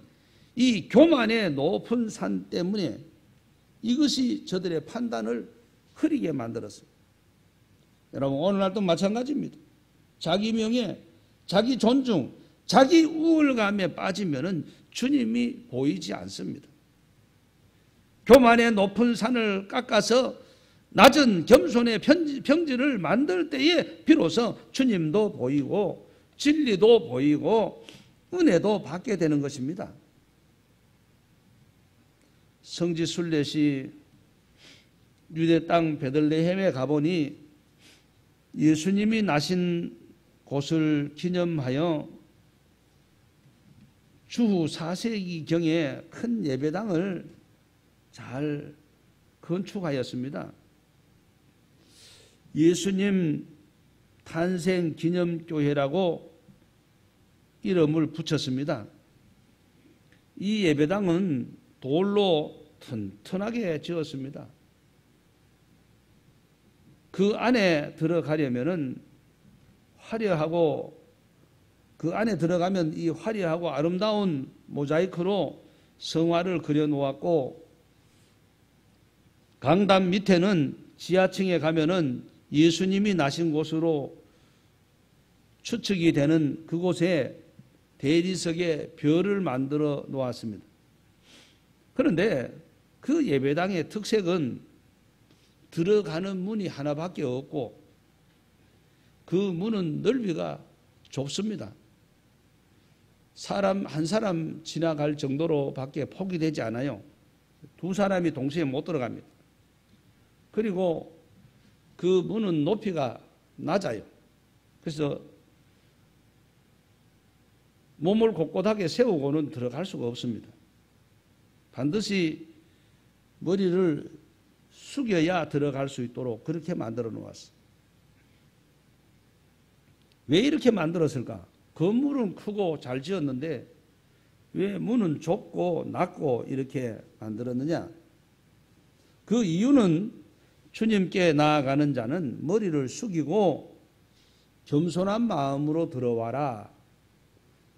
이 교만의 높은 산 때문에 이것이 저들의 판단을 흐리게 만들었습니다. 여러분, 오늘날도 마찬가지입니다. 자기 명예, 자기 존중, 자기 우월감에 빠지면은 주님이 보이지 않습니다. 교만의 높은 산을 깎아서 낮은 겸손의 평지를 만들 때에 비로소 주님도 보이고 진리도 보이고 은혜도 받게 되는 것입니다. 성지 순례시 유대 땅 베들레헴에 가보니 예수님이 나신 곳을 기념하여 주후 4세기경에 큰 예배당을 잘 건축하였습니다. 예수님 탄생 기념교회라고 이름을 붙였습니다. 이 예배당은 돌로 튼튼하게 지었습니다. 그 안에 들어가려면은 화려하고 그 안에 들어가면 이 화려하고 아름다운 모자이크로 성화를 그려 놓았고 강단 밑에는 지하층에 가면은 예수님이 나신 곳으로 추측이 되는 그곳에 대리석에 별을 만들어 놓았습니다. 그런데 그 예배당의 특색은 들어가는 문이 하나밖에 없고 그 문은 넓이가 좁습니다. 사람 한 사람 지나갈 정도로밖에 폭이 되지 않아요. 두 사람이 동시에 못 들어갑니다. 그리고 그 문은 높이가 낮아요. 그래서 몸을 곳곳하게 세우고는 들어갈 수가 없습니다. 반드시 머리를 숙여야 들어갈 수 있도록 그렇게 만들어 놓았어. 왜 이렇게 만들었을까? 건물은 크고 잘 지었는데 왜 문은 좁고 낮고 이렇게 만들었느냐? 그 이유는 주님께 나아가는 자는 머리를 숙이고 겸손한 마음으로 들어와라.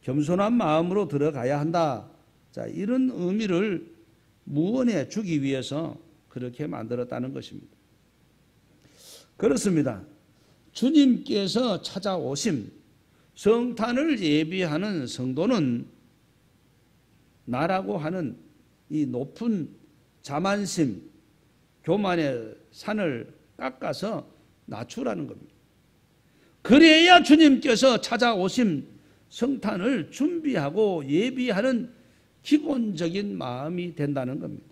겸손한 마음으로 들어가야 한다. 자, 이런 의미를 무언해 주기 위해서 그렇게 만들었다는 것입니다. 그렇습니다. 주님께서 찾아오심, 성탄을 예비하는 성도는 나라고 하는 이 높은 자만심, 교만의 산을 깎아서 낮추라는 겁니다. 그래야 주님께서 찾아오심 성탄을 준비하고 예비하는 기본적인 마음이 된다는 겁니다.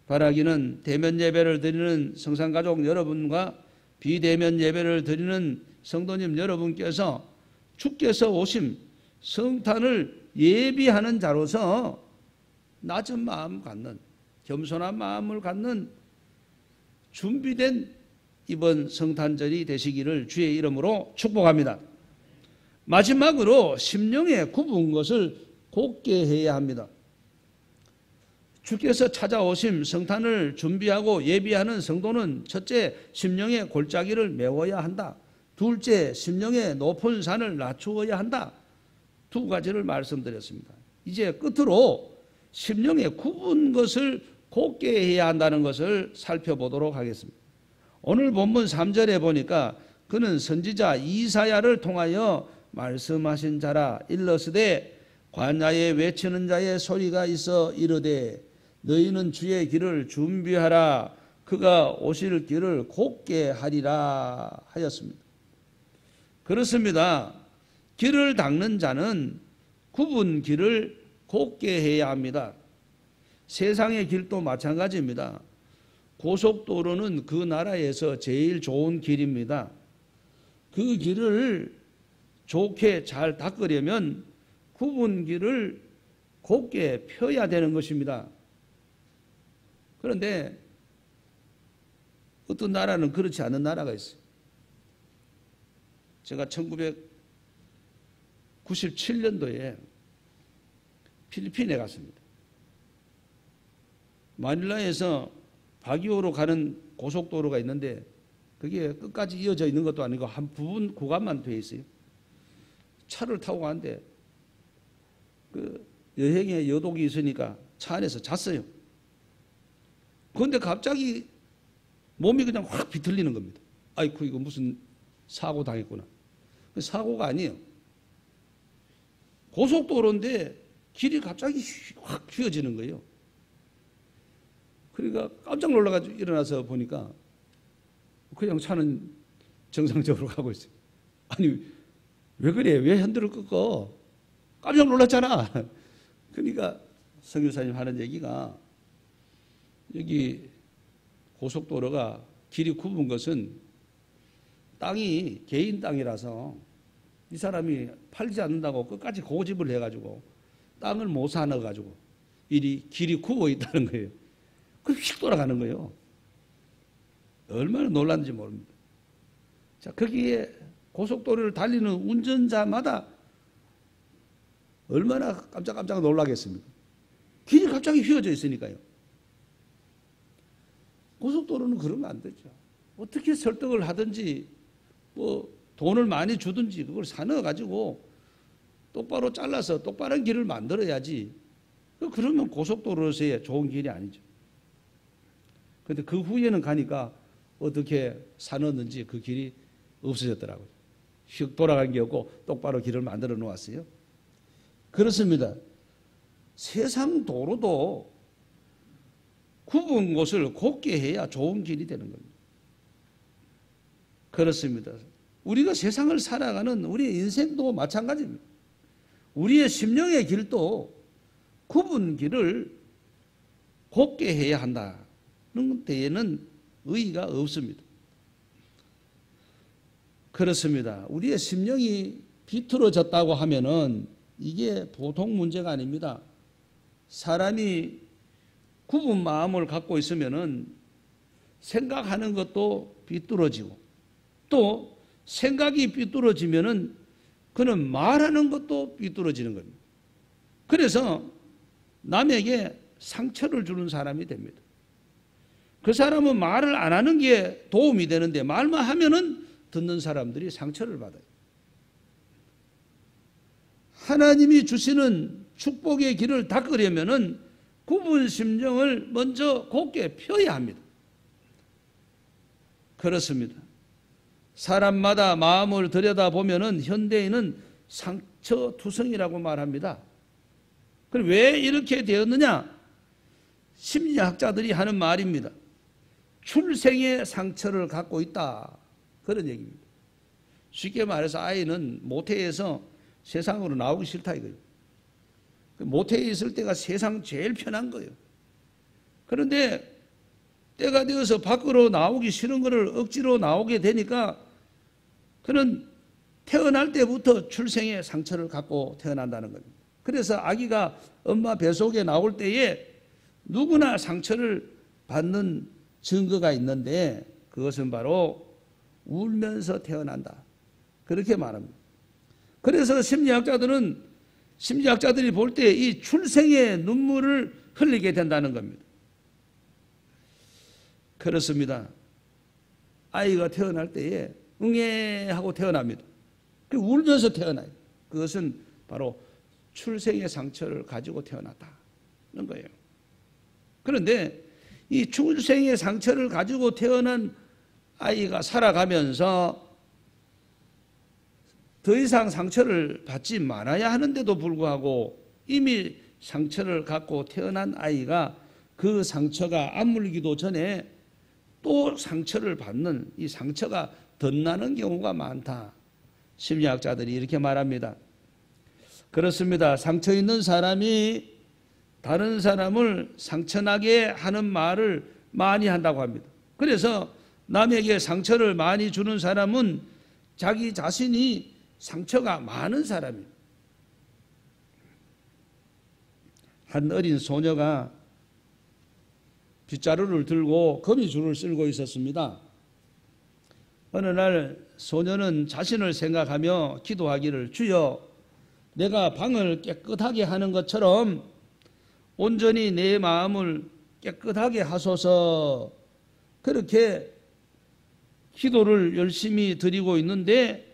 바라기는 대면 예배를 드리는 성산가족 여러분과 비대면 예배를 드리는 성도님 여러분께서 주께서 오심 성탄을 예비하는 자로서 낮은 마음 갖는, 겸손한 마음을 갖는 준비된 이번 성탄절이 되시기를 주의 이름으로 축복합니다. 마지막으로 심령에 굽은 것을 곧게 해야 합니다. 주께서 찾아오심 성탄을 준비하고 예비하는 성도는 첫째, 심령의 골짜기를 메워야 한다. 둘째, 심령의 높은 산을 낮추어야 한다. 두 가지를 말씀드렸습니다. 이제 끝으로 심령의 굽은 것을 곧게 해야 한다는 것을 살펴보도록 하겠습니다. 오늘 본문 3절에 보니까 그는 선지자 이사야를 통하여 말씀하신 자라. 일러스되 관야에 외치는 자의 소리가 있어 이르되 너희는 주의 길을 준비하라. 그가 오실 길을 곧게 하리라 하였습니다. 그렇습니다. 길을 닦는 자는 굽은 길을 곧게 해야 합니다. 세상의 길도 마찬가지입니다. 고속도로는 그 나라에서 제일 좋은 길입니다. 그 길을 좋게 잘 닦으려면 굽은 길을 곧게 펴야 되는 것입니다. 그런데 어떤 나라는 그렇지 않은 나라가 있어요. 제가 1997년도에 필리핀에 갔습니다. 마닐라에서 바기오로 가는 고속도로가 있는데 그게 끝까지 이어져 있는 것도 아니고 한 부분 구간만 되어 있어요. 차를 타고 가는데 그 여행에 여독이 있으니까 차 안에서 잤어요. 그런데 갑자기 몸이 그냥 확 비틀리는 겁니다. 아이고 이거 무슨 사고 당했구나. 사고가 아니에요. 고속도로인데 길이 갑자기 확 휘어지는 거예요. 그러니까 깜짝 놀라가지고 일어나서 보니까 그냥 차는 정상적으로 가고 있어요. 아니 왜 그래? 왜 핸들을 끄고? 깜짝 놀랐잖아. 그러니까 성교사님 하는 얘기가 여기 고속도로가 길이 굽은 것은 땅이 개인 땅이라서 이 사람이 팔지 않는다고 끝까지 고집을 해가지고 땅을 못 사놔가지고 길이 굽어 있다는 거예요. 그럼 휙 돌아가는 거예요. 얼마나 놀랐는지 모릅니다. 자, 거기에 고속도로를 달리는 운전자마다 얼마나 깜짝깜짝 놀라겠습니까? 길이 갑자기 휘어져 있으니까요. 고속도로는 그러면 안 되죠. 어떻게 설득을 하든지 뭐 돈을 많이 주든지 그걸 사넣어가지고 똑바로 잘라서 똑바른 길을 만들어야지. 그러면 고속도로에서의 좋은 길이 아니죠. 그런데 그 후에는 가니까 어떻게 사넣었는지 그 길이 없어졌더라고요. 휙 돌아간 게 없고 똑바로 길을 만들어 놓았어요. 그렇습니다. 세상 도로도 굽은 곳을 곧게 해야 좋은 길이 되는 겁니다. 그렇습니다. 우리가 세상을 살아가는 우리의 인생도 마찬가지입니다. 우리의 심령의 길도 굽은 길을 곧게 해야 한다는 데에는 의의가 없습니다. 그렇습니다. 우리의 심령이 비틀어졌다고 하면은 이게 보통 문제가 아닙니다. 사람이 굽은 마음을 갖고 있으면은 생각하는 것도 비뚤어지고 또 생각이 비뚤어지면은 그는 말하는 것도 비뚤어지는 겁니다. 그래서 남에게 상처를 주는 사람이 됩니다. 그 사람은 말을 안 하는 게 도움이 되는데 말만 하면은 듣는 사람들이 상처를 받아요. 하나님이 주시는 축복의 길을 닦으려면은 굽은 심령을 먼저 곧게 펴야 합니다. 그렇습니다. 사람마다 마음을 들여다보면은 현대인은 상처투성이라고 말합니다. 그럼 왜 이렇게 되었느냐? 심리학자들이 하는 말입니다. 출생의 상처를 갖고 있다. 그런 얘기입니다. 쉽게 말해서 아이는 모태에서 세상으로 나오기 싫다 이거예요. 모태에 있을 때가 세상 제일 편한 거예요. 그런데 때가 되어서 밖으로 나오기 싫은 거를 억지로 나오게 되니까 그는 태어날 때부터 출생의 상처를 갖고 태어난다는 겁니다. 그래서 아기가 엄마 뱃속에 나올 때에 누구나 상처를 받는 증거가 있는데 그것은 바로 울면서 태어난다. 그렇게 말합니다. 그래서 심리학자들이 볼 때 이 출생의 눈물을 흘리게 된다는 겁니다. 그렇습니다. 아이가 태어날 때에 응애 하고 태어납니다. 울면서 태어나요. 그것은 바로 출생의 상처를 가지고 태어났다는 거예요. 그런데 이 출생의 상처를 가지고 태어난 아이가 살아가면서 더 이상 상처를 받지 말아야 하는데도 불구하고 이미 상처를 갖고 태어난 아이가 그 상처가 아물기도 전에 또 상처를 받는 이 상처가 덧나는 경우가 많다. 심리학자들이 이렇게 말합니다. 그렇습니다. 상처 있는 사람이 다른 사람을 상처나게 하는 말을 많이 한다고 합니다. 그래서 남에게 상처를 많이 주는 사람은 자기 자신이 상처가 많은 사람입니다. 한 어린 소녀가 빗자루를 들고 거미줄을 쓸고 있었습니다. 어느 날 소녀는 자신을 생각하며 기도하기를 주여 내가 방을 깨끗하게 하는 것처럼 온전히 내 마음을 깨끗하게 하소서 그렇게 기도를 열심히 드리고 있는데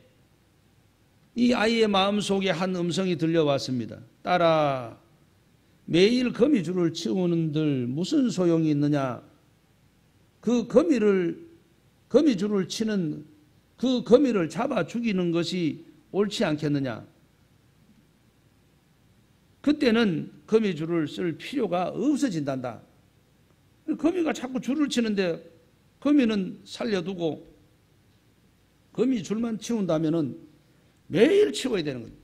이 아이의 마음속에 한 음성이 들려왔습니다. 딸아 매일 거미줄을 치우는들 무슨 소용이 있느냐? 그 거미줄을 치는 그 거미를 잡아 죽이는 것이 옳지 않겠느냐? 그때는 거미줄을 쓸 필요가 없어진단다. 거미가 자꾸 줄을 치는데 거미는 살려두고 거미줄만 치운다면은 매일 치워야 되는 거예요.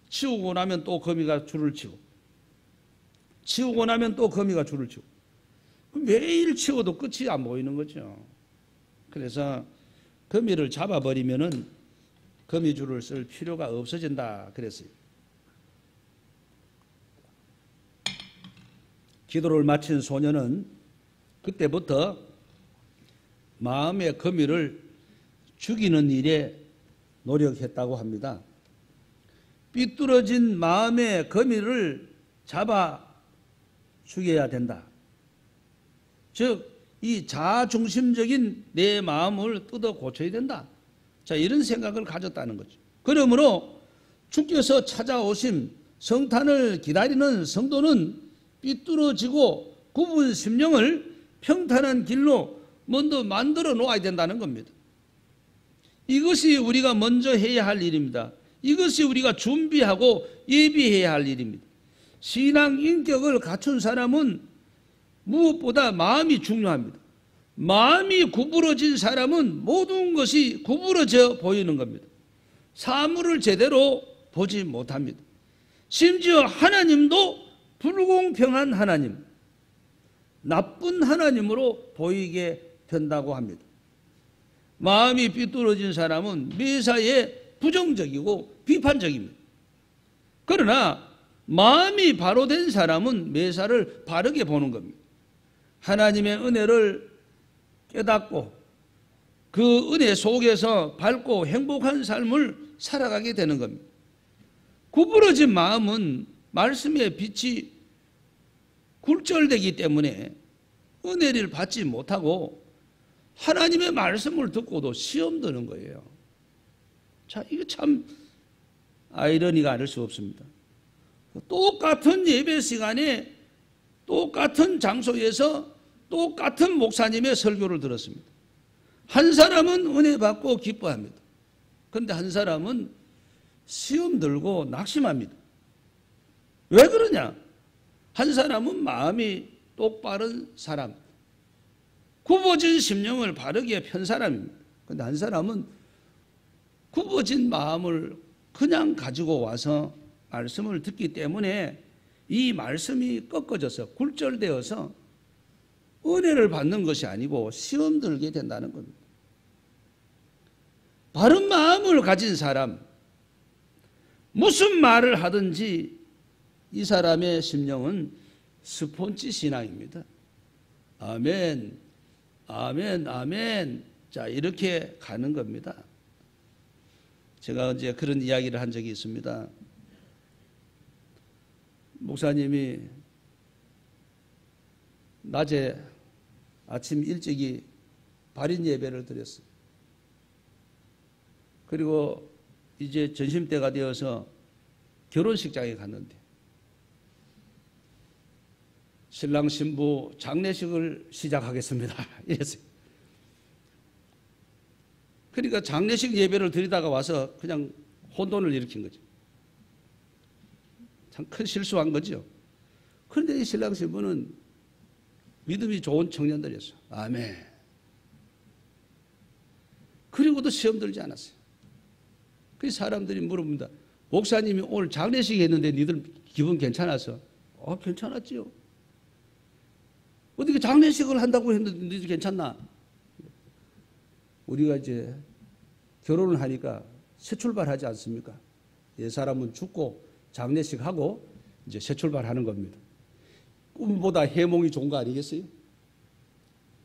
치우고 나면 또 거미가 줄을 치고 치우고 나면 또 거미가 줄을 치고 매일 치워도 끝이 안 보이는 거죠. 그래서 거미를 잡아버리면은 거미줄을 쓸 필요가 없어진다 그랬어요. 기도를 마친 소녀는 그때부터 마음의 거미를 죽이는 일에 노력했다고 합니다. 삐뚤어진 마음의 거미를 잡아 죽여야 된다. 즉, 이 자아중심적인 내 마음을 뜯어 고쳐야 된다. 자, 이런 생각을 가졌다는 거죠. 그러므로 주께서 찾아오심 성탄을 기다리는 성도는 삐뚤어지고 굽은 심령을 평탄한 길로 먼저 만들어 놓아야 된다는 겁니다. 이것이 우리가 먼저 해야 할 일입니다. 이것이 우리가 준비하고 예비해야 할 일입니다. 신앙 인격을 갖춘 사람은 무엇보다 마음이 중요합니다. 마음이 구부러진 사람은 모든 것이 구부러져 보이는 겁니다. 사물을 제대로 보지 못합니다. 심지어 하나님도 불공평한 하나님, 나쁜 하나님으로 보이게 된다고 합니다. 마음이 삐뚤어진 사람은 매사에 부정적이고 비판적입니다. 그러나 마음이 바로 된 사람은 매사를 바르게 보는 겁니다. 하나님의 은혜를 깨닫고 그 은혜 속에서 밝고 행복한 삶을 살아가게 되는 겁니다. 구부러진 마음은 말씀의 빛이 굴절되기 때문에 은혜를 받지 못하고 하나님의 말씀을 듣고도 시험 드는 거예요. 자, 이거 참 아이러니가 아닐 수 없습니다. 똑같은 예배 시간에 똑같은 장소에서 똑같은 목사님의 설교를 들었습니다. 한 사람은 은혜 받고 기뻐합니다. 그런데 한 사람은 시험 들고 낙심합니다. 왜 그러냐? 한 사람은 마음이 똑바른 사람, 굽어진 심령을 바르게 편 사람입니다. 그런데 한 사람은 굽어진 마음을 그냥 가지고 와서 말씀을 듣기 때문에 이 말씀이 꺾어져서 굴절되어서 은혜를 받는 것이 아니고 시험 들게 된다는 겁니다. 바른 마음을 가진 사람, 무슨 말을 하든지 이 사람의 심령은 스폰지 신앙입니다. 아멘, 아멘, 아멘. 자, 이렇게 가는 겁니다. 제가 언제 그런 이야기를 한 적이 있습니다. 목사님이 낮에 아침 일찍이 발인 예배를 드렸어요. 그리고 이제 점심때가 되어서 결혼식장에 갔는데 신랑 신부 장례식을 시작하겠습니다. 이랬어요. 그러니까 장례식 예배를 드리다가 와서 그냥 혼돈을 일으킨 거죠. 참 큰 실수한 거죠. 그런데 이 신랑 신부는 믿음이 좋은 청년들이었어요. 아멘. 그리고도 시험 들지 않았어요. 그 사람들이 물어봅니다. 목사님이 오늘 장례식 했는데 니들 기분 괜찮았어? 괜찮았지요. 어떻게 장례식을 한다고 했는데 니들 괜찮나? 우리가 이제 결혼을 하니까 새 출발하지 않습니까? 옛 사람은 죽고 장례식하고 이제 새 출발하는 겁니다. 꿈보다 해몽이 좋은 거 아니겠어요?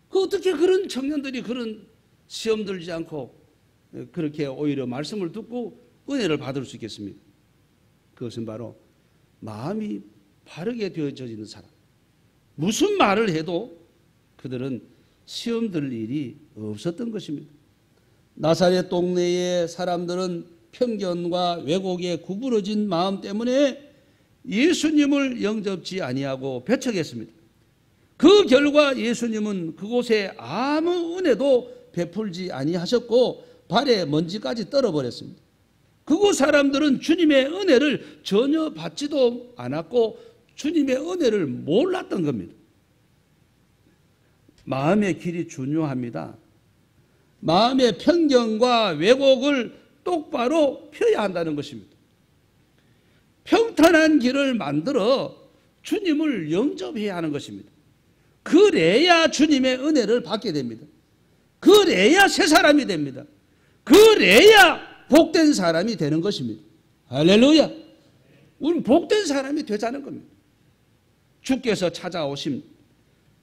어떻게 그런 청년들이 그런 시험 들지 않고 그렇게 오히려 말씀을 듣고 은혜를 받을 수 있겠습니까? 그것은 바로 마음이 바르게 되어져 있는 사람. 무슨 말을 해도 그들은 시험 들 일이 없었던 것입니다. 나사렛 동네의 사람들은 편견과 왜곡에 구부러진 마음 때문에 예수님을 영접지 아니하고 배척했습니다. 그 결과 예수님은 그곳에 아무 은혜도 베풀지 아니하셨고 발에 먼지까지 떨어버렸습니다. 그곳 사람들은 주님의 은혜를 전혀 받지도 않았고 주님의 은혜를 몰랐던 겁니다. 마음의 길이 중요합니다. 마음의 편견과 왜곡을 똑바로 펴야 한다는 것입니다. 평탄한 길을 만들어 주님을 영접해야 하는 것입니다. 그래야 주님의 은혜를 받게 됩니다. 그래야 새 사람이 됩니다. 그래야 복된 사람이 되는 것입니다. 할렐루야. 우리는 복된 사람이 되자는 겁니다. 주께서 찾아오신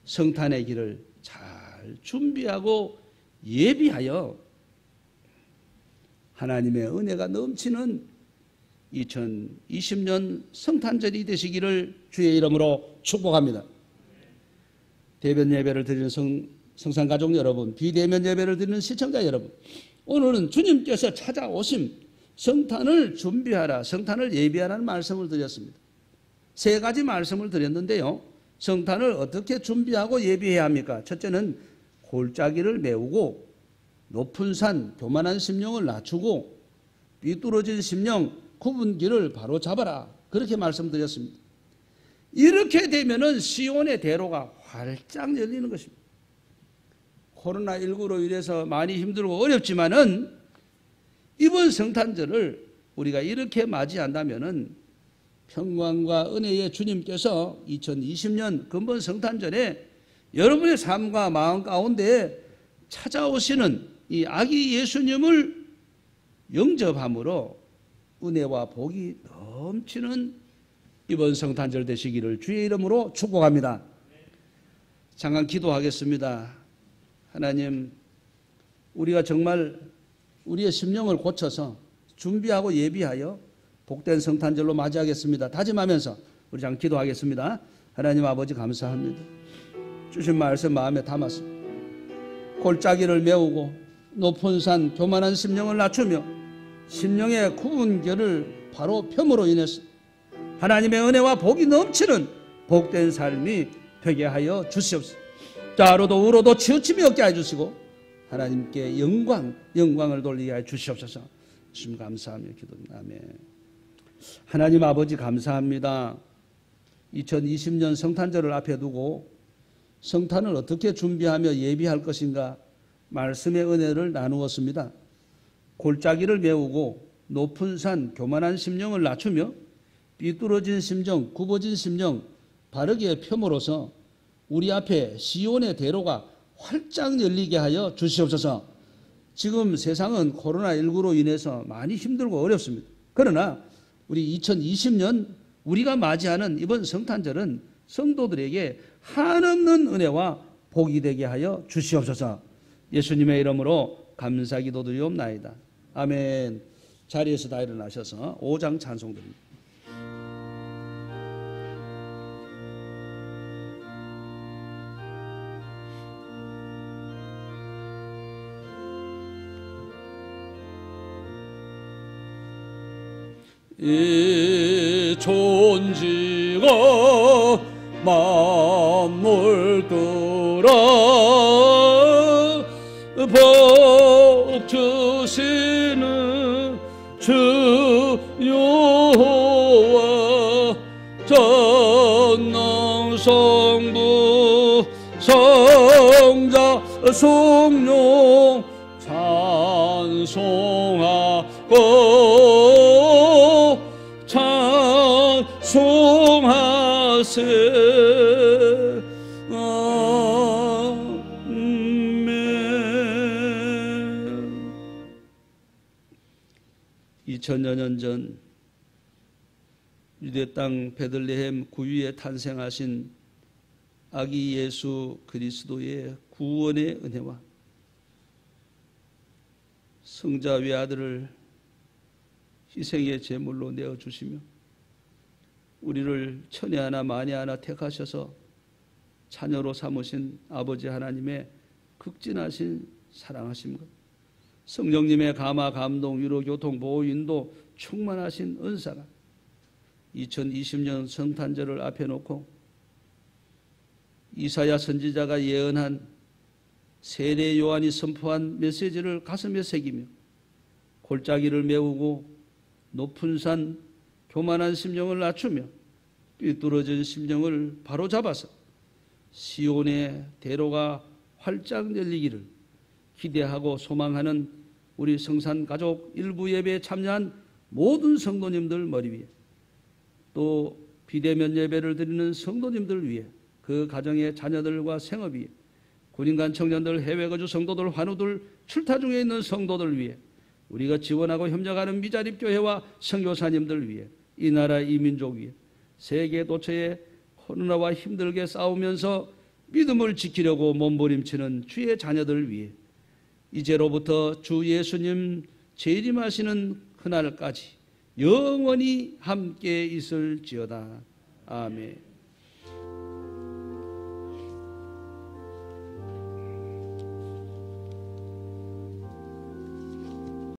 성탄의 길을 잘 준비하고 예비하여 하나님의 은혜가 넘치는 2020년 성탄절이 되시기를 주의 이름으로 축복합니다. 대변 예배를 드리는 성산가족 여러분, 비대면 예배를 드리는 시청자 여러분, 오늘은 주님께서 찾아오심 성탄을 준비하라, 성탄을 예비하라는 말씀을 드렸습니다. 세 가지 말씀을 드렸는데요. 성탄을 어떻게 준비하고 예비해야 합니까? 첫째는 골짜기를 메우고 높은 산 교만한 심령을 낮추고 삐뚤어진 심령 굽은 길을 바로 잡아라. 그렇게 말씀드렸습니다. 이렇게 되면은 시온의 대로가 활짝 열리는 것입니다. 코로나19로 인해서 많이 힘들고 어렵지만은 이번 성탄절을 우리가 이렇게 맞이한다면은 평강과 은혜의 주님께서 2020년 근본 성탄절에 여러분의 삶과 마음 가운데 찾아오시는 이 아기 예수님을 영접함으로 은혜와 복이 넘치는 이번 성탄절 되시기를 주의 이름으로 축복합니다. 잠깐 기도하겠습니다. 하나님, 우리가 정말 우리의 심령을 고쳐서 준비하고 예비하여 복된 성탄절로 맞이하겠습니다. 다짐하면서 우리 잠깐 기도하겠습니다. 하나님 아버지 감사합니다. 주신 말씀 마음에 담았습니다. 골짜기를 메우고 높은 산 교만한 심령을 낮추며 심령의 구운 결을 바로 펴므로 인해서 하나님의 은혜와 복이 넘치는 복된 삶이 되게 하여 주시옵소서. 좌로도 우로도 치우침이 없게 해주시고 하나님께 영광을 돌리게 해 주시옵소서. 주님 감사하며 기도합니다. 아멘. 하나님 아버지 감사합니다. 2020년 성탄절을 앞에 두고 성탄을 어떻게 준비하며 예비할 것인가 말씀의 은혜를 나누었습니다. 골짜기를 메우고 높은 산 교만한 심령을 낮추며 삐뚤어진 심정, 굽어진 심령 바르게 펴므로서 우리 앞에 시온의 대로가 활짝 열리게 하여 주시옵소서. 지금 세상은 코로나19로 인해서 많이 힘들고 어렵습니다. 그러나 우리 2020년 우리가 맞이하는 이번 성탄절은 성도들에게 한없는 은혜와 복이 되게 하여 주시옵소서. 예수님의 이름으로 감사 기도드리옵나이다. 아멘. 자리에서 다 일어나셔서 5장 찬송 드립니다. 이 존지가 만물 끌어 복 주시는 주 여호와 전능 성부 성자 성령 찬송하세. 아멘. 2000여 년 전 유대 땅 베들레헴 구유에 탄생하신 아기 예수 그리스도의 구원의 은혜와 성자 외아들을 희생의 제물로 내어주시며 우리를 천에 하나 만에 하나 택하셔서 자녀로 삼으신 아버지 하나님의 극진하신 사랑하심과 성령님의 감화, 감동, 위로, 교통, 보호, 인도 충만하신 은사가 2020년 성탄절을 앞에 놓고 이사야 선지자가 예언한 세례 요한이 선포한 메시지를 가슴에 새기며 골짜기를 메우고 높은 산 교만한 심령을 낮추며 삐뚤어진 심령을 바로잡아서 시온의 대로가 활짝 열리기를 기대하고 소망하는 우리 성산가족 일부 예배에 참여한 모든 성도님들 머리 위에 또 비대면 예배를 드리는 성도님들 위해 그 가정의 자녀들과 생업 위에 군인간 청년들, 해외 거주 성도들, 환우들, 출타 중에 있는 성도들 위해 우리가 지원하고 협력하는 미자립교회와 선교사님들 위해 이 나라 이 민족 위해 세계 도처에 코로나와 힘들게 싸우면서 믿음을 지키려고 몸부림치는 주의 자녀들 위해 이제로부터 주 예수님 재림하시는 그날까지 영원히 함께 있을지어다. 아멘.